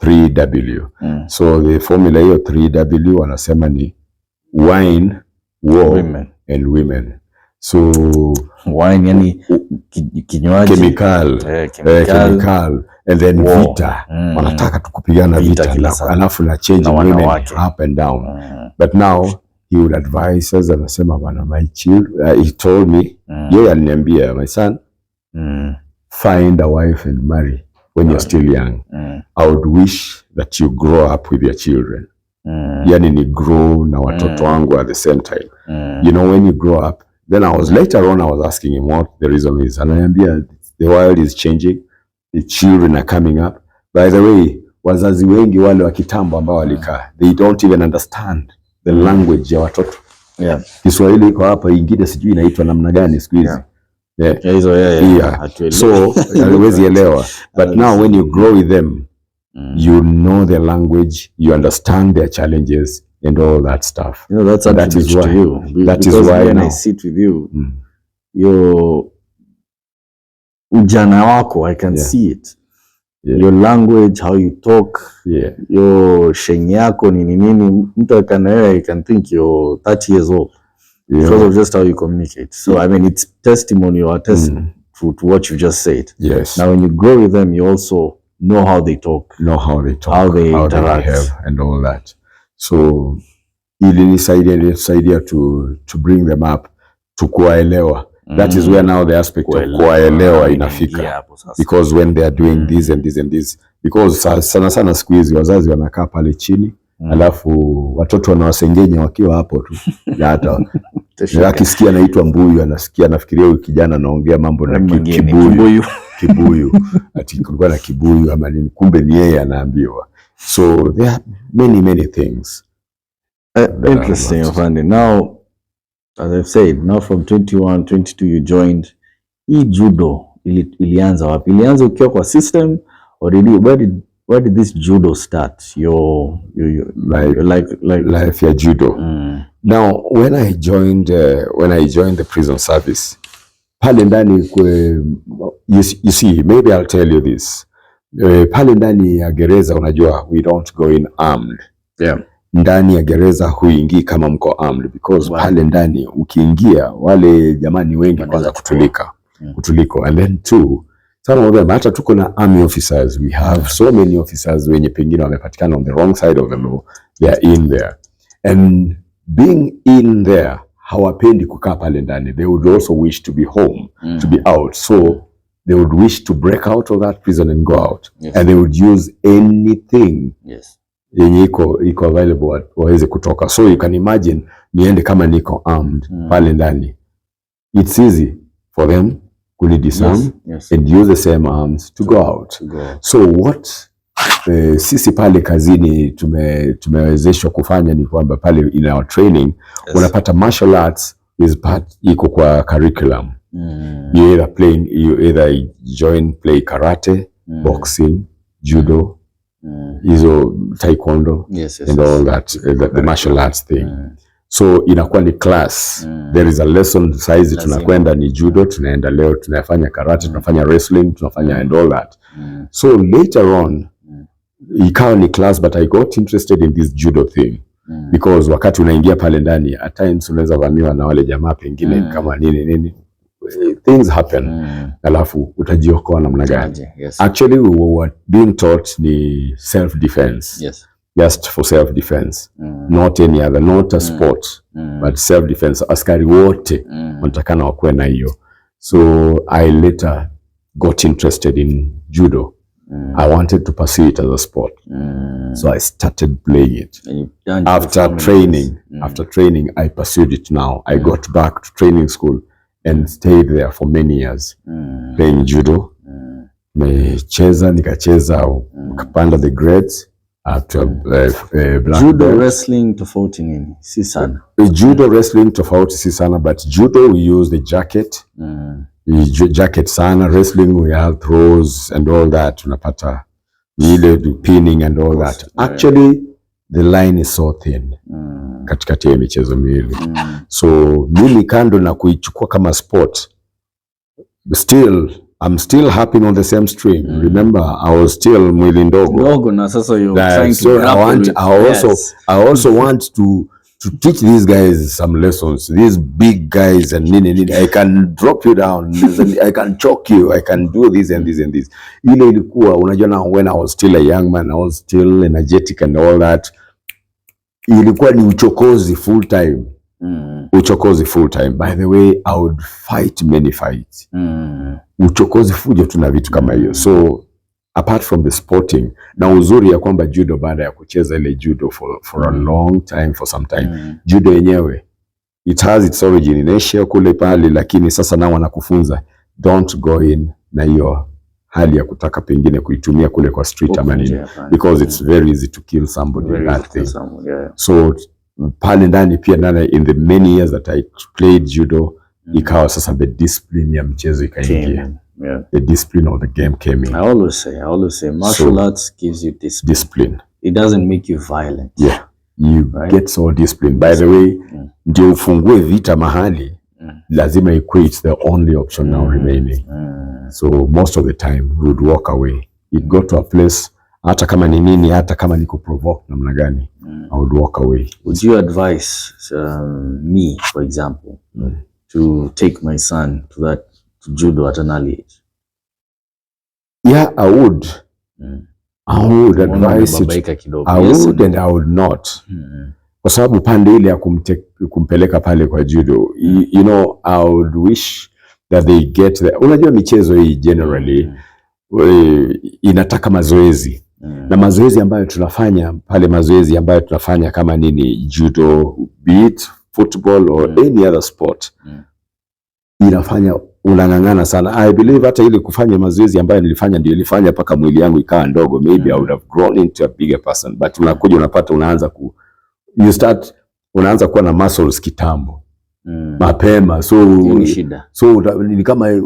3W. So the formula hiyo 3W wanasema ni wine, war, and women. So wine yani kinywaji, chemical, and then war. Vita. Wanataka tukupigana vita, alafu na change women up and down. But now he would advise us, anasema bana, my child, he told me, yeye aliniambia, my son, find a wife and marry when you're still young. I would wish that you grow up with your children. Yani ni grow na watoto wangu at the same time. You know, when you grow up, then later on I was asking him what the reason is. And ananiambia, the world is changing, the children are coming up. By the way, wazazi wengi wale wa kitambo ambao walikaa, they don't even understand the language ya watoto. Kiswahili iko hapa, ingine sijui inaitwa namna gani siku hizi. So hauwezi elewa. But now when you grow with them, you know their language, you understand their challenges and all that stuff. You know, that is why to you. That is why when I sit with you, your ujana wako, I can see it. your language, how you talk, your sheng yako nini. Mtu you can think you're 30 years old because of just how you communicate. So I mean, it's testimony or to what you just said. Yes. Now when you grow with them, you also know how they talk, how they interact, behave, and all that. So ilinisaidia to bring them up to kuwaelewa. That is where now the aspect of kuwaelewa inafika, because when they are doing this and this and this, because sana siku hizi wazazi wanakaa pale chini alafu watoto wanawasengenya wakiwa hapo tu hata akisikia anaitwa mbuyu anafikiria huyu kijana anaongea mambo na kibuyu ati kulikuwa na kibuyu ama nini, kumbe ni yeye anaambiwa. So there are many things. Interesting, Afande. Now, as I've said, now from 21, 22 you joined. Hii judo ilianza wapi? Ilianza ukiwa kwa system, or where did this judo start? Your life ya judo. Now when I joined the prison service, pale ndani you see, maybe I'll tell you this. Pale ndani ya gereza, unajua we don't go in armed. Ndani ya gereza huingii kama mko armed, because pale ndani ukiingia wale jamani wengi kwanza kutuliko, and then two, some of them hata tuko na army officers. We have so many officers wenye pengine wamepatikana on the wrong side of the law. They are in there, and being in there hawapendi kukaa pale ndani. They would also wish to be home, to be out. So they would wish to break out of that prison and go out. And they would use anything yenye iko available waweze kutoka. So you can imagine niende kama niko armed pale ndani. It's easy for them to disarm and use the same arms to go out. So what sisi pale kazini tumewezeshwa kufanya ni kwamba pale in our training unapata martial arts is part iko kwa curriculum. You either play karate, boxing, judo, hizo taekwondo, and all that, the martial arts thing. So inakuwa ni class. There is a lesson size tunakwenda ni judo, tunaenda leo tunafanya karate, tunafanya wrestling, tunafanya and all that. So later on ikawa ni class, but I got interested in this judo thing because wakati unaingia pale ndani at times unaweza vamiwa na wale jamaa pengine kama nini things happen, alafu utajiokoa namna gani? Actually we were being taught ni self defense. Just for self defense, not any other, not a sport, but self defense. Askari wote wanatakana wakuwe na hiyo. So I later got interested in judo. I wanted to pursue it as a sport. So I started playing it. After training, I pursued it now. I got back to training school and stayed there for many years playing judo. Nikacheza kapanda the grades after black judo belt. Wrestling tofauti nini? Si sana. Judo wrestling tofauti si sana, but judo we use the jacket. Jacket sana. Wrestling we have throws and all that. Unapata ile pinning and all that. Actually the line is so thin katikati ya michezo miwili. So mimi kando na kuichukua kama sport, I'm still hopping on the same stream. Remember, I was still mwili ndogo na sasa you're trying to I also want to teach these guys some lessons. These big guys and nini, I can drop you down, I can choke you, I can do this and this and this. Ile ilikuwa unajua, when I was still a young man, I was still energetic and all that. Ilikuwa ni uchokozi full time. Uchokozi full time. By the way, I would fight many fights. Uchokozi fujo tuna vitu kama hiyo. So apart from the sporting, na uzuri ya kwamba judo baada ya kucheza ile judo for a long time, for some time, judo yenyewe it has its origin in Asia kule pale, lakini sasa nao wanakufunza don't go in na hiyo hali ya kutaka pengine kuitumia kule kwa street ama nini, because it's very easy to kill somebody in that thing. So pale ndani pia nana in the many years that I played judo, ikawa sasa the discipline ya mchezo ikaingia. The discipline of the game came in. I always say martial arts gives you discipline. It doesn't make you violent. You get so disciplined. By the way, ndio ufungue vita mahali, lazima ikuwe it's the only option now remaining. So most of the time we would walk away it got to a place, hata kama ni nini, hata kama niko provoke namna gani, I would walk away. Would you advise me, for example, to take my son to judo at an early age? Yeah, I would. I would advise it. I would and I would not. Kwa sababu pande ile ya kumpeleka pale kwa judo, you know, I would wish that they get there. Unajua michezo hii generally inataka mazoezi. Na mazoezi ambayo tunafanya pale, mazoezi ambayo tunafanya kama nini, judo, be it football or any other sport, inafanya unang'ang'ana sana. I believe hata ile kufanya mazoezi ambayo nilifanya ndio ilifanya paka mwili yangu ikawa ndogo. Maybe I would have grown into a bigger person, but unakuja unapata unaanza kuwa na muscles kitambo mapema, so ni kama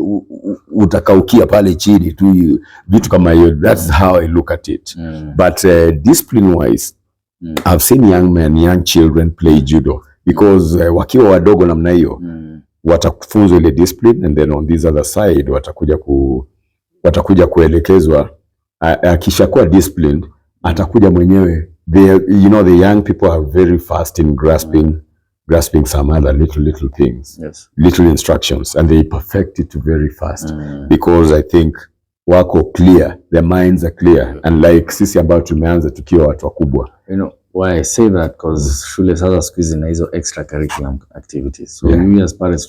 utakaukia pale chini tu, vitu kama hiyo. That's how I look at it. But discipline wise, I've seen young children play judo because wakiwa wadogo namna hiyo watafunzwa ile discipline, and then on this other side watakuja kuelekezwa. Akishakuwa disciplined atakuja mwenyewe. You know, the young people are very fast in grasping some other little things, little instructions, and they perfect it very fast because I think wako clear, their minds are clear, and like sisi ambao tumeanza tukiwa watu wakubwa. You know why I say that, because shule sasa siku hizi na hizo extra curriculum activities, so we as parents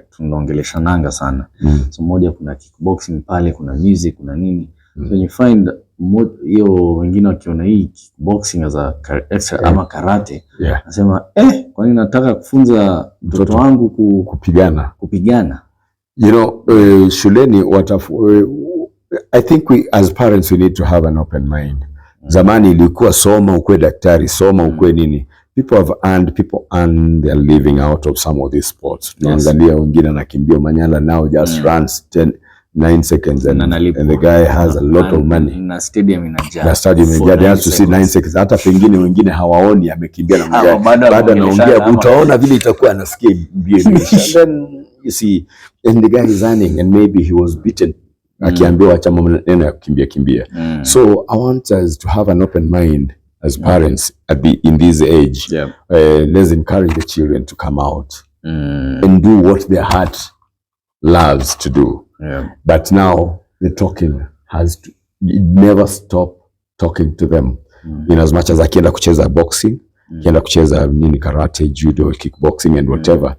tunaongeleshananga sana. So moja, kuna kickboxing pale, kuna music, kuna nini. So you find hiyo wengine wakiona hii kickboxing as a extra ama karate, nasema kwani nataka kufunza mtoto wangu kupigana. You know, shuleni I think we as parents we need to have an open mind. Zamani ilikuwa soma ukwe daktari, soma ukwe nini. People earn their living out of some of these sports. Tunaangalia wengine anakimbia Manyala now just runs 9 seconds and the guy has a lot of money. Na stadium inajaa. They have to see 9 seconds. Hata pengine wengine hawaoni amekimbia na mgani. Baada anaongea utaona vile itakuwa anasikia mbio. Then you see, and the guy is earning, and maybe he was beaten. Akiambiwa acha maneno ya kimbia. So I want us to have an open mind as parents in this age. Let's encourage the children to come out and do what their heart loves to do. But now the talking has to never stop talking to them. In as much as akienda kucheza boxing, akienda kucheza nini, karate, judo, kickboxing and whatever,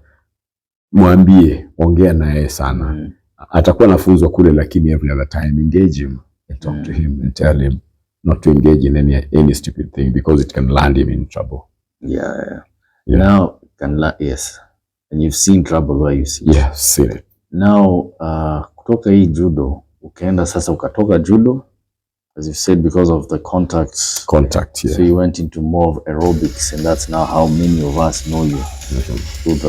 mwambie, ongea naye sana. Atakuwa nafunzwa kule, lakini every other time engage him and talk to him and tell him not to engage in any stupid thing, because it can land him in trouble. Now yes, and you've seen trouble where you see. Yeah, seen it. Now kutoka hii judo ukaenda sasa, ukatoka judo as you said because of the contact. So you went into more of aerobics, and that's now how many of us know you. With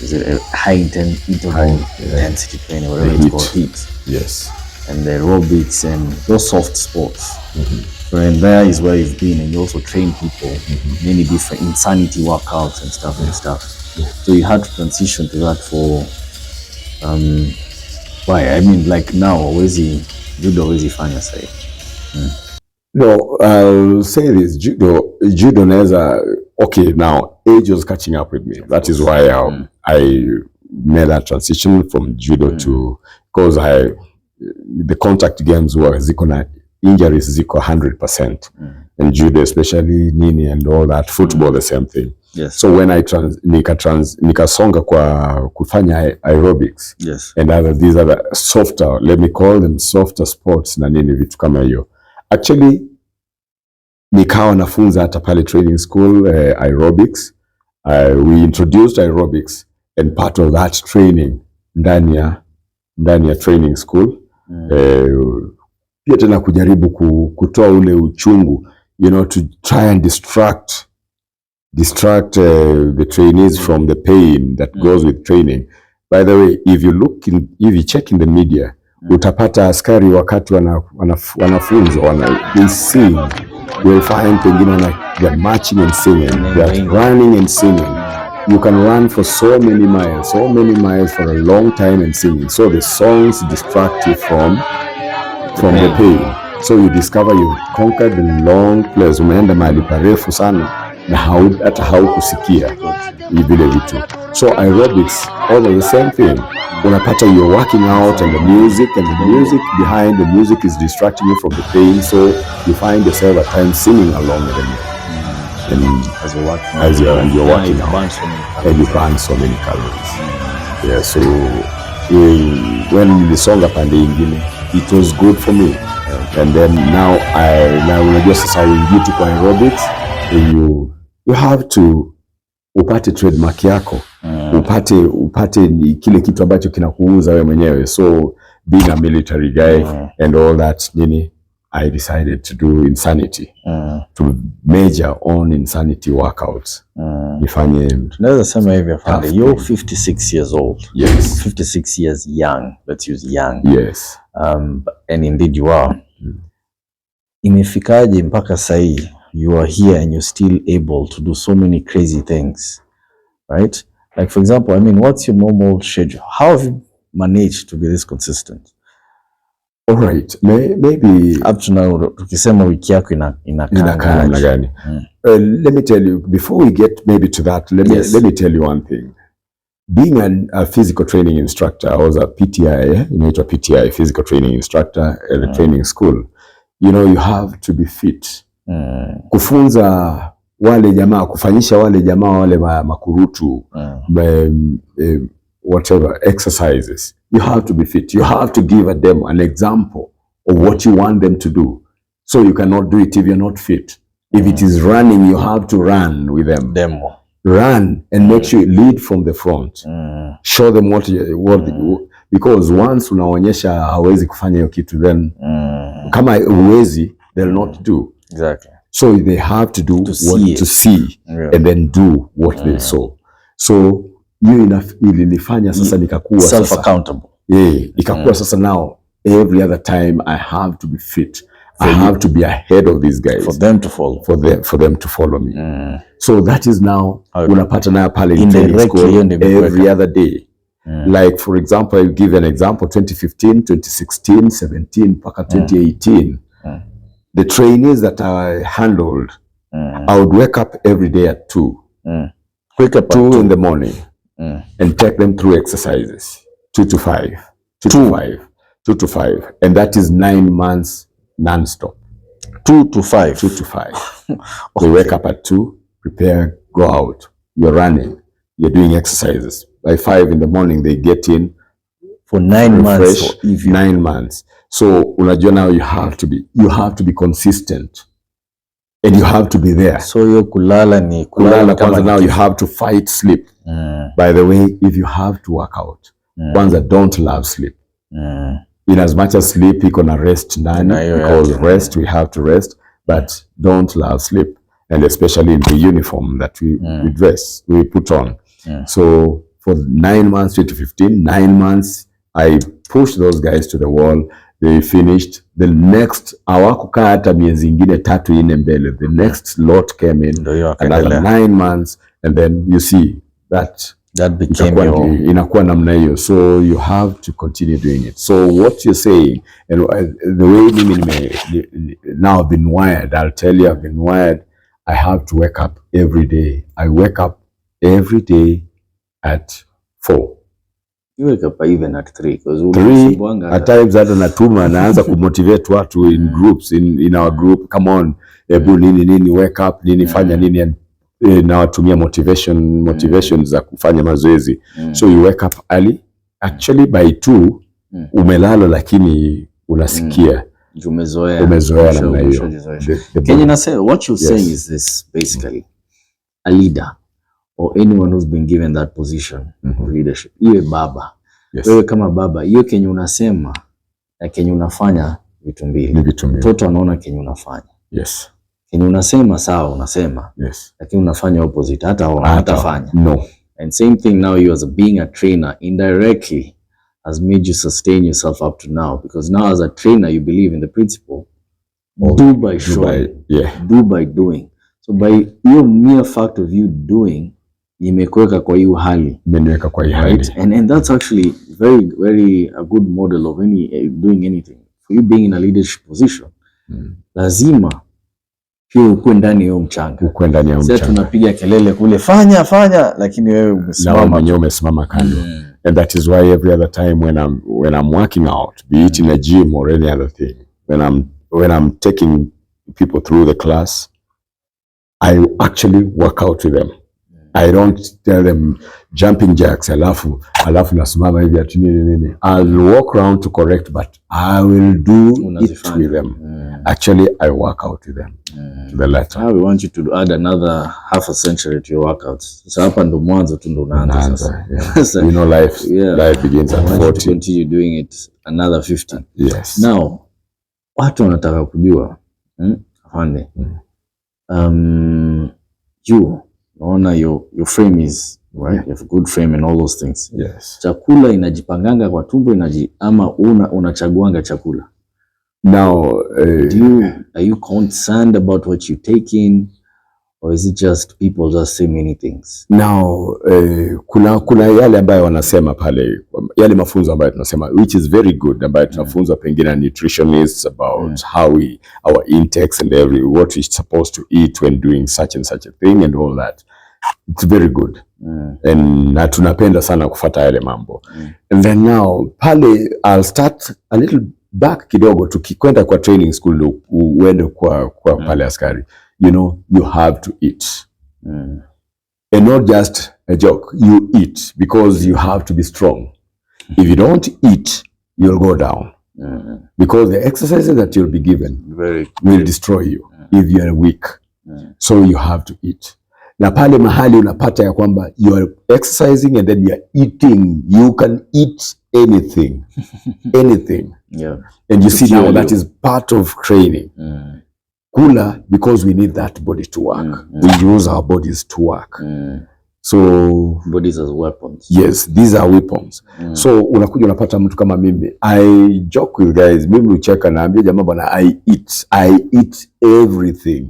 is it a high intensity training, whatever it's called, heat. Yes. And the aerobics and those soft sports. So and there is where you've been, and you also train people, many different insanity workouts and stuff. So you had to transition to that for why? I mean, like now, judo wezi fanya say. No, I'll say this, judo neza, okay, now age was catching up with me. That is why I made that transition from judo to, because the contact games were ziko na injuries ziko 100%. And judo especially, nini and all that, football the same thing. So when I nikasonga kwa kufanya aerobics, and these are the softer, let me call them softer sports na nini vitu kama hiyo. Actually nikawa nafunza hata pale training school aerobics. We introduced aerobics, and part of that training ndani ya training school pia tena kujaribu kutoa ule uchungu, you know, to try and distract the trainees from the pain that goes with training. By the way, if you check in the media, utapata askari wakati wanafunzwa they sing, you'll find pengine they're marching and singing, they're running and singing. You can run for so many miles for a long time and singing. So the songs distract you from from the pain. So you discover you conquered the long place, umeenda mahali parefu sana na hata haukusikia vile vitu. So aerobics, almost the same thing. Unapata you're working out and the music behind the music is distracting you from the pain, so you find yourself at times singing along with them. And as you're working out, and you burn so many calories. Yeah, so when nilisonga pande ingine, it was good for me. And then now unajua sasa uingie tu kwa aerobics, you have to upate trademark yako, upate kile kitu ambacho kinakuuza wewe mwenyewe. So being a military guy and all that nini, I decided to do insanity, to major on insanity workouts. Nifanye, tunaweza sema hivi afande, you're 56 years old. Yes. 56 years young. Let's use young. Yes. And indeed you are. Imefikaje mpaka sahi you are here and you're still able to do so many crazy things, right? Like for example, I mean, what's your normal schedule? How have you managed to be this consistent? All right, maybe up to now, tukisema wiki yako inakaa namna gani? Let me tell you, before we get maybe to that, let me tell you one thing. Being a physical training instructor, I was a PTI, inaitwa PTI, physical training instructor at the training school. You know, you have to be fit. Kufunza wale jamaa, kufanyisha wale jamaa wale makurutu, whatever exercises, you have to be fit. You have to give them an example of what you want them to do. So you cannot do it if you're not fit. If it is running, you have to run with them. Run and make sure you lead from the front. Show them what because once unaonyesha hawezi kufanya hiyo kitu, then kama uwezi, they'll not do. Exactly. So they have to do to see and then do what they saw. So you ilinifanya sasa nikakuwa self accountable. Nikakuwa sasa now every other time I have to be fit. I have to be ahead of these guys. For them to follow. For them to follow me. So that is now unapata na pale indirectly every other day. Like for example, I'll give an example, 2015, 2016, 17, mpaka 2018. The trainees that I handled, I would wake up every day at 2. Wake up 2 in the morning and take them through exercises. 2 to 5. 2 to 5. And that is 9 months non-stop. 2 to 5. 2 to 5. They wake up at 2, prepare, go out. You're running. You're doing exercises. By 5 in the morning, they get in for 9 months. 9 months. So unajua now you have to be consistent and you have to be there. So yo kulala kwanza, now you have to fight sleep. By the way, if you have to work out, kwanza don't love sleep. In as much as sleep iko na rest ndani, because rest, we have to rest, but don't love sleep, and especially in the uniform that we put on. So for 9 months, 2015, 9 months, I pushed those guys to the wall. They finished. The next hawakukaa hata miezi ingine 3 4 mbele. The next lot came in, another 9 months, and then you see that became inakuwa namna hiyo. So you have to continue doing it. So what you're saying, and the way now I've been wired, I'll tell you, I've been wired. I have to wake up every day. I wake up every day at 4. You wake up even at 3 because 3 at times hata natuma naanza kumotivate watu in groups, in our group, come on, ebu nini wake up, nini fanya nini, and nawatumia motivations za kufanya mazoezi. So you wake up early, actually by 2 umelala lakini unasikia umezoea namna hiyo. Kenya, what you're saying is this, basically a leader or anyone who's been given that position of leadership, iwe baba, wewe kama baba, hiyo Kenya unasema na Kenya unafanya vitu mbili. Mtoto anaona Kenya unafanya. Kenya unasema sawa, unasema, lakini unafanya opposite, hatafanya. No. And same thing now, you as being a trainer indirectly has made you sustain yourself up to now, because now as a trainer you believe in the principle do by showing, do by doing. So by your mere fact of you doing, imekuweka kwa hiyo hali, right? And that's actually very a good model of doing anything for you being in a leadership position, lazima pia ukue ndani ya mchanga. Ukue ndani ya mchanga. Sasa tunapiga kelele kule fanya, lakini wewe umesimama. Na umesimama kando. And that is why every other time when I'm working out, be it in a gym or any other thing, when I'm taking people through the class, I actually work out with them. I don't tell them jumping jacks, alafu nasimama hivi ati nini. I'll walk around to correct, but I will do it with them. Actually, I work out with them to the letter. Now we want you to add another half a century to your workouts. So hapa ndo mwanzo tu ndo unaanza sasa. So, you know, life begins at 40. To continue doing it another 50. Yes. Now, watu wanataka kujua, afande, you naona your frame is right, you have a good frame and all those things. Yes. Chakula inajipanganga kwa tumbo ama unachaguanga chakula? Now, are you concerned about what you take in, or is it just people just say many things? Now, kuna yale ambayo wanasema pale, yale mafunzo ambayo tunasema, which is very good, ambayo tunafunza pengine nutritionists about our intakes and what we're supposed to eat when doing such and such a thing and all that. It's very good. And na tunapenda sana kufuata yale mambo. And then now, pale I'll start a little back kidogo, tukikwenda kwa training school, uende kwa pale askari. You know, you have to eat. And not just a joke. You eat because you have to be strong. If you don't eat, you'll go down. Because the exercises that you'll be given will destroy you if you are weak. So you have to eat. Na pale mahali unapata ya kwamba you are exercising and then you are eating. You can eat anything. Anything. Yeah. And you see now that is part of training. Kula, because we need that body to work. We use our bodies to work. So bodies as weapons. Yes, these are weapons. So unakuja unapata mtu kama mimi, I joke with guys, mimi ucheka na ambia jamaa bwana, I eat everything.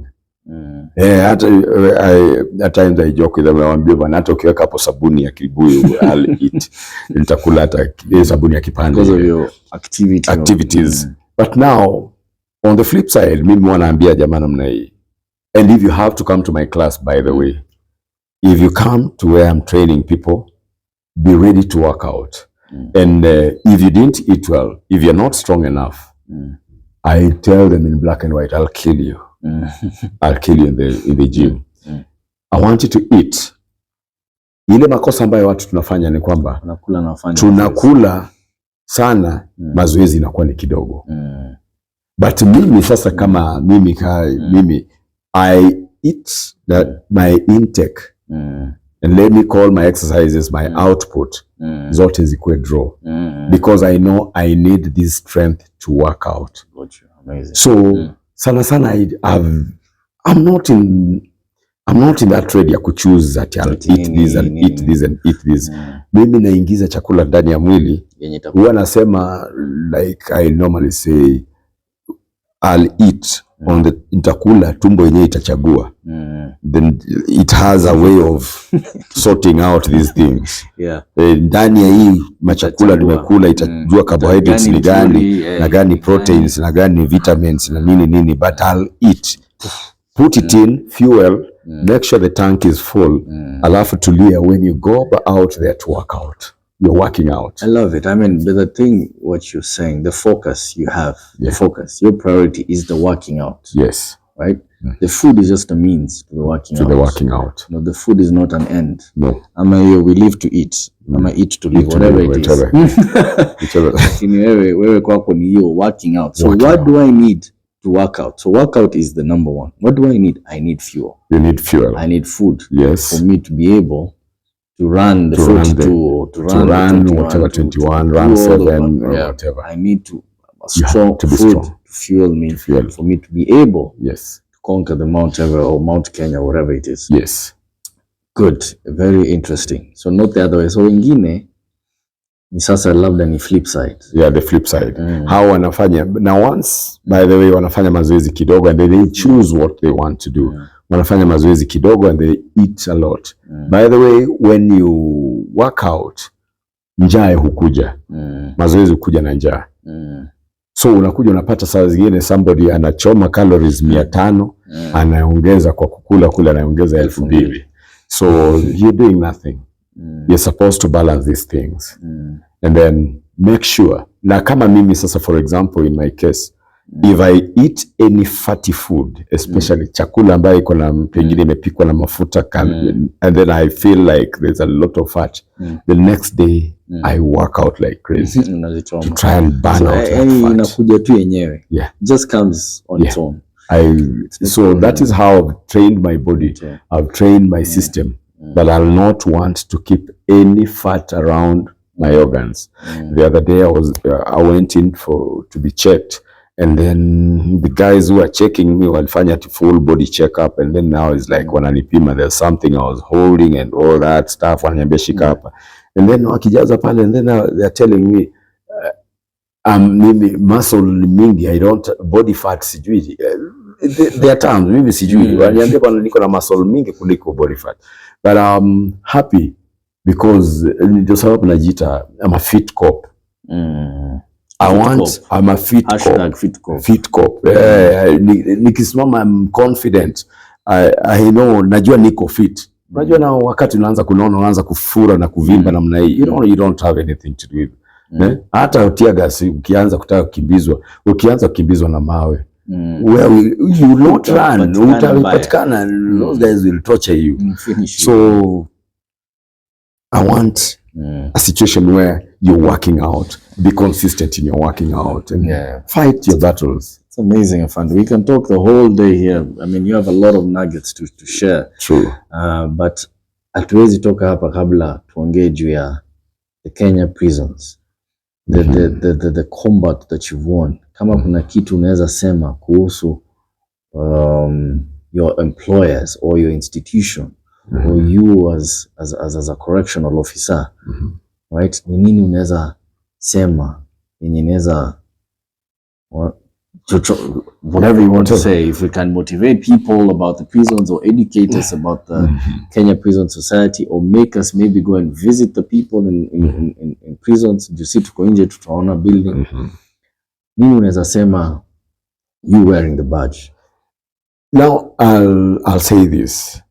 At times I joke with them, nawaambia bwana, hata ukiweka hapo sabuni ya kibuyu I'll eat. Nitakula hata sabuni ya kipande. Because of your activities. But now on the flip side, mimi wanaambia jamaa namna hii. And if you have to come to my class, by the way, if you come to where I'm training people, be ready to work out. And if you didn't eat well, if you're not strong enough, I tell them in black and white, I'll kill you. I'll kill you in the gym. I want you to eat. Ile makosa ambayo watu tunafanya ni kwamba tunakula sana, mazoezi inakuwa ni kidogo. But mimi sasa kama mimi I eat my intake and let me call my exercises my output, zote zikuwe draw, because I know I need this strength to work out. Amazing. So sana I'm not in that trade ya kuchoose that I'll eat this and eat this and eat this. Mimi naingiza chakula ndani ya mwili. Huwa nasema, like I normally say, I'll eat on the nitakula, tumbo yenyewe itachagua. Then it has a way of sorting out these things. Ndani ya hii machakula nimekula itajua carbohydrates ni gani, na gani proteins, na gani vitamins, na nini, but I'll eat. Put it in, fuel, make sure the tank is full, alafu tulia when you go out there to work out. You're working out. I love it. I mean, but the thing, what you're saying, the focus you have, the focus, your priority is the working out. Yes. Right? The food is just a means to the working out. To the working out. No, the food is not an end. No. We live to eat. Eat to live, whatever it is. Wewe kwako ni hiyo working out. So what do I need to work out? So workout is the number one. What do I need? I need fuel. You need fuel. I need food. Yes. For me to be able to run the 42, to run whatever 21, run 7 or whatever. I need to strong to be food strong to fuel me, for me to be able to conquer the Mount Everest or Mount Kenya, whatever it is. Yes. Good. Very interesting. So not the other way. So wengine ni sasa labda ni flip side. Yeah, the flip side. How wanafanya now, once by the way wanafanya mazoezi kidogo and they choose what they want to do. Wanafanya mazoezi kidogo and they eat a lot. By the way, when you work out, njaa hukuja. Mazoezi hukuja na njaa. So unakuja unapata saa zingine somebody anachoma calories 500 anaongeza kwa kula anaongeza 2000. So you're doing nothing. You're supposed to balance these things. And then make sure. Na kama mimi sasa, for example, in my case, if I eat any fatty food, especially chakula ambayo iko na pengine imepikwa na mafuta and then I feel like there's a lot of fat, the next day I work out like crazy to try and burn out that fat. Inakuja tu yenyewe. Yeah. Just comes on its own. So that is how I've trained my body. I've trained my system that I'll not want to keep any fat around my organs. The other day I went in to be checked, and then the guys who are checking me walifanya full body checkup, and then now it's like wananipima, there's something I was holding and all that stuff, wananiambia shika hapa, and then wakijaza pale, and then they're telling me mimi muscle mingi, I don't, body fat sijui, there are times mimi sijui, wananiambia bwana niko na muscle mingi kuliko body fat, but I'm happy because ndio sababu najiita I'm a fit cop. I'm a fit cop. Fit cop. Nikisimama I'm confident. I know, najua niko fit. Unajua na wakati unaanza kunaona, unaanza kufura na kuvimba namna hii, you don't have anything to do with it. Hata tear gas ukianza kutaka kukimbizwa, ukianza kukimbizwa na mawe, well, you will not run, utapatikana, those guys will torture you. So I want a situation where you're working out, be consistent in your working out, and fight your battles. It's amazing and fun. We can talk the whole day here. I mean, you have a lot of nuggets to share. True. But hatuwezi toka hapa kabla tuongee juu ya the Kenya Prisons. The combat that you've won. Kama kuna kitu unaweza sema kuhusu your employers or your institution, or you as a correctional officer, right? Ni nini unaweza sema yenye inaweza, whatever you want to say, if we can motivate people about the prisons or educate us about the Kenya Prison Society, or make us maybe go and visit the people in prisons. You see, tuko nje tutaona building. Nini unaweza sema, you wearing the badge? Now I'll say this.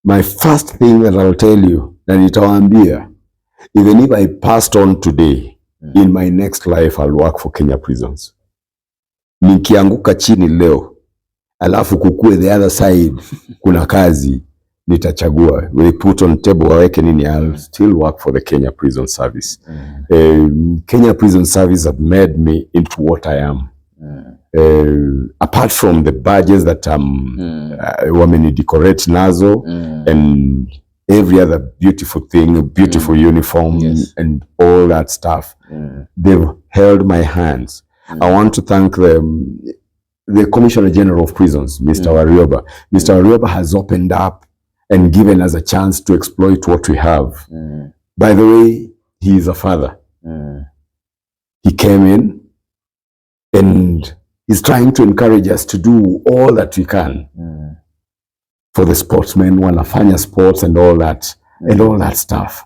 My first thing that I'll tell you, na nitawaambia, even if I passed on today, in my next life I'll work for Kenya Prisons. Nikianguka chini leo, alafu kukue the other side, kuna kazi, nitachagua. We put on table waweke nini, I'll still work for the Kenya Prison Service. Kenya Prison Service have made me into what I am. Apart from the badges that wameni decorate nazo, and every other beautiful thing, beautiful uniform, and all that stuff, they've held my hands. I want to thank the Commissioner General of Prisons, Mr. Warioba. Mr. Warioba has opened up and given us a chance to exploit what we have. By the way, he is a father. He came in and he's trying to encourage us to do all that we can for the sportsmen, wanafanya sports and all that, and all that stuff.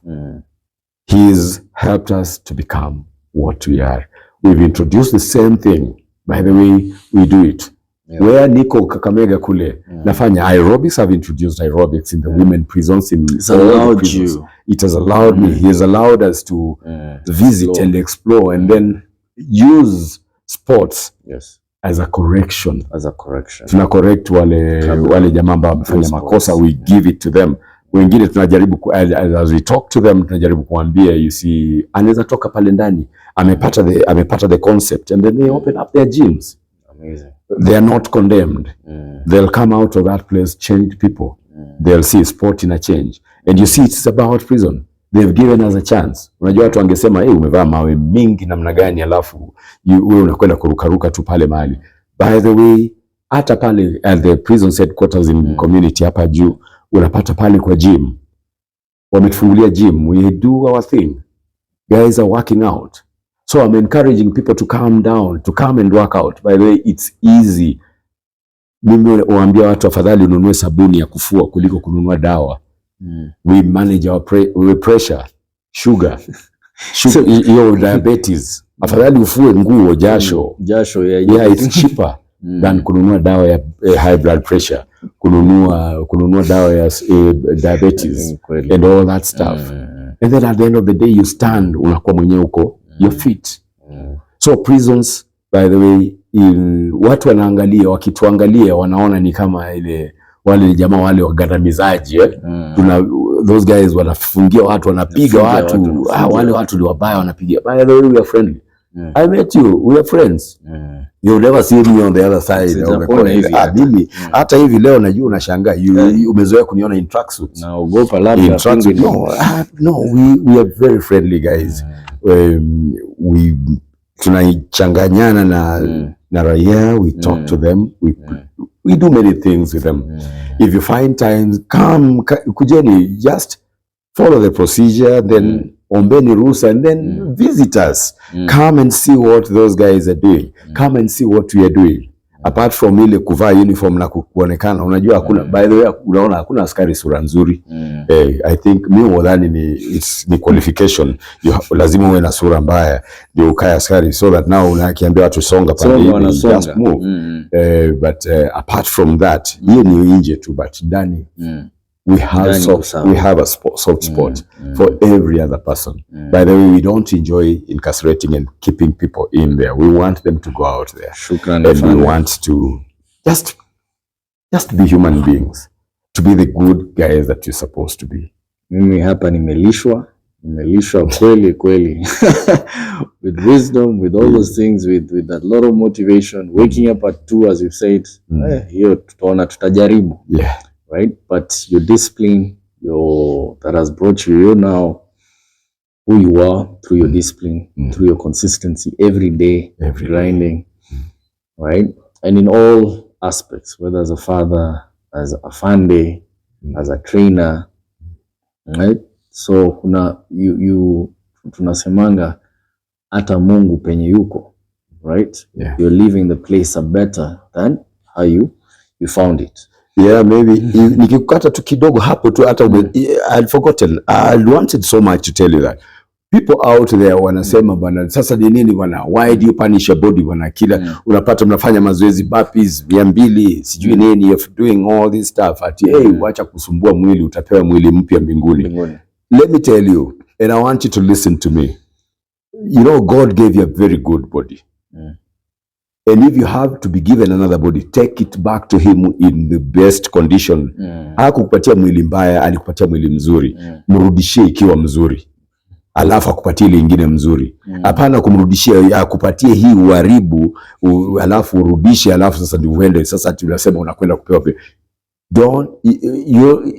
He's helped us to become what we are. We've introduced the same thing. By the way, we do it. Where niko Kakamega kule, nafanya aerobics. I've introduced aerobics in the women prisons. It's allowed you. It has allowed me. He has allowed us to visit and explore, and then use sports as a correction. Tuna correct wale jamaa ambao wamefanya makosa, we give it to them. Wengine tunajaribu, as we talk to them, tunajaribu kuambia, you see, anaweza toka pale ndani, amepata the concept, and then they open up their gyms. Amazing. They are not condemned. They'll come out of that place changed people. They'll see sport in a change. And you see, it's about prison. They've given us a chance. Unajua watu wangesema, umevaa mawe mingi namna gani, alafu wewe unakwenda kurukaruka tu pale mahali. By the way, hata pale at the prison headquarters in community hapa juu, unapata pale kwa gym. Wametufungulia gym. We do our thing. Guys are working out. So I'm encouraging people to calm down, to come and work out. By the way, it's easy. Mimi huambia watu afadhali ununue sabuni ya kufua kuliko kununua dawa. We manage our pressure, sugar, your diabetes. Afadhali ufue nguo jasho. Yeah, it's cheaper than kununua dawa ya high blood pressure, kununua dawa ya diabetes and all that stuff. And then at the end of the day you stand, unakuwa mwenyewe uko you're fit. So prisons, by the way, watu wanaangalia, wakituangalia wanaona ni kama ile wale jamaa wale wagandamizaji those guys wanafungia watu, wanapiga watu, wale watu ni wabaya, wanapiga. By the way, we are friendly. I met you, we are friends. You never see me on the other side. Mimi hata hivi leo najua unashangaa, umezoea kuniona in tracksuit. Naogopa labda. No, we are very friendly guys. We tunachanganyana na raia, we talk to them, we do many things with them. If you find time, come, kujeni, just follow the procedure, then ombeni ruhusa, and then visit us. Come and see what those guys are doing. Come and see what we are doing. Apart from ile kuvaa uniform na kuonekana, unajua hakuna, by the way, unaona hakuna askari sura nzuri. I think mimi wadhani ni qualification. Lazima uwe na sura mbaya ndio ukae askari, so that now unakiambia watu songa pale, just move. But apart from that, hiyo ni nje tu, but ndani we have a soft spot for every other person. By the way, we don't enjoy incarcerating and keeping people in there. We want them to go out there. And we want to just be human beings, to be the good guys that you're supposed to be. Mimi hapa nimelishwa kweli with wisdom, with all those things, with a lot of motivation, waking up at 2 as you've said. Hiyo tutaona, tutajaribu. Yeah. Right, but your discipline, that has brought you now who you are through your discipline, through your consistency, every day, grinding, right? And in all aspects, whether as a father, as a fande, as a trainer, right? So tunasemanga hata Mungu penye yuko, right? Yeah. You're leaving the place better than how you found it. Yeah, maybe. Nikikukata tu kidogo hapo tu, hata I'd forgotten. I wanted so much to tell you that. People out there wanasema bwana, sasa ni nini bwana? Why do you punish your body bwana? Kila unapata mnafanya mazoezi burpees 200 sijui nini, you're doing all this stuff. Ati wacha kusumbua mwili, utapewa mwili mpya mbinguni. Let me tell you, and I want you to listen to me. You know, God gave you a very good body. And if you have to be given another body, take it back to him in the best condition. Hakukupatia mwili mbaya, alikupatia mwili mzuri. Mrudishie ikiwa mzuri, alafu akupatie ile nyingine mzuri. Hapana kumrudishia, akupatie hii uharibu, alafu urudishe, alafu sasa ndio uende. Sasa tunasema unakwenda kupewa.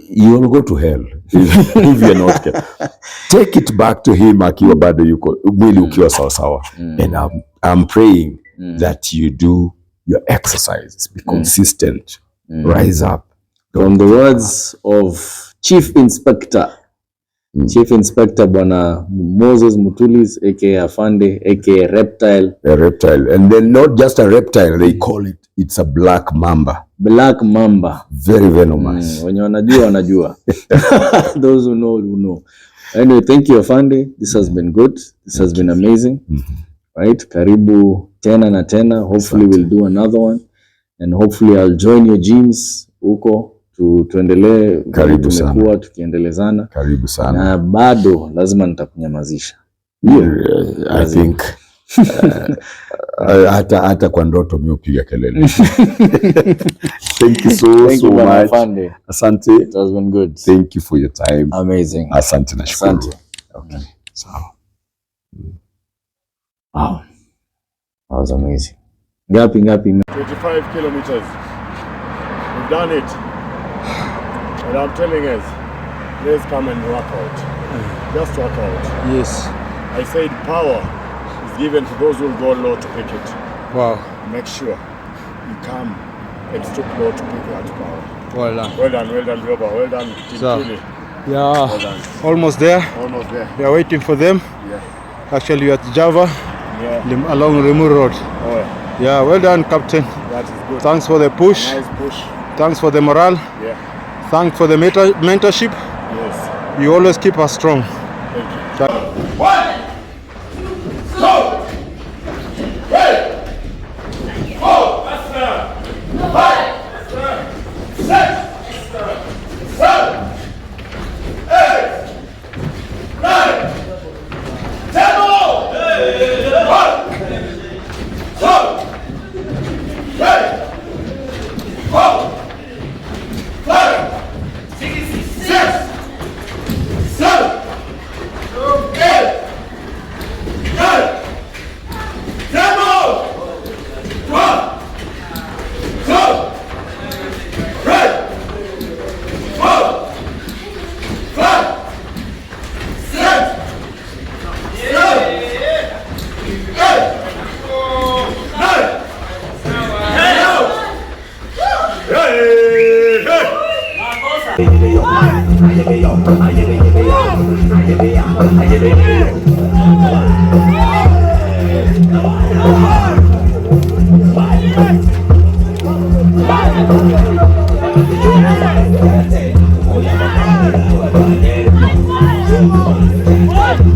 You'll go to hell if you're not careful. Take it back to him akiwa bado yuko mwili ukiwa sawa sawa. And I'm praying that you do your exercises, be consistent, rise up. From the words of Chief Inspector Bwana Moses Mutulis, aka Afande, aka Reptile. A reptile, and then not just a reptile, they call it's a black mamba. Black mamba, very venomous. Wenye wanajua. Those who know. Anyway, thank you Afande. This has been good. This has been amazing. Right, karibu tena na tena. Hopefully we'll do another one, and hopefully I'll join your gyms huko tuendelee. Karibu sana. Tumekuwa tukiendelezana. Karibu sana. Na bado lazima nitakunyamazisha. I think hata kwa ndoto mimi upiga kelele. Thank you so much. Asante. It has been good. Thank you for your time. Amazing. Asante na shukuru. Asante. Okay. So. Wow. That was amazing. Ngapi? 25 kilometers. We've done it. And I'm telling us, let's come and work out. Just work out. Yes. I said power is given to those who go low to pick it. Wow. Make sure you come and stoop low to pick that power. Well done. Well done, Bioba. Well done, Team Chile. Yeah. Well done. Almost there. Almost there. We are waiting for them. Yeah. Actually, we're at Java. Yeah. Along Rimu Road. Oh, yeah. Yeah, well done, Captain. That is good. Thanks for the push. Nice push. Thanks for the morale. Yeah. Thanks for the mentorship. Yes. You always keep us strong. Thank you. 1, 2, What?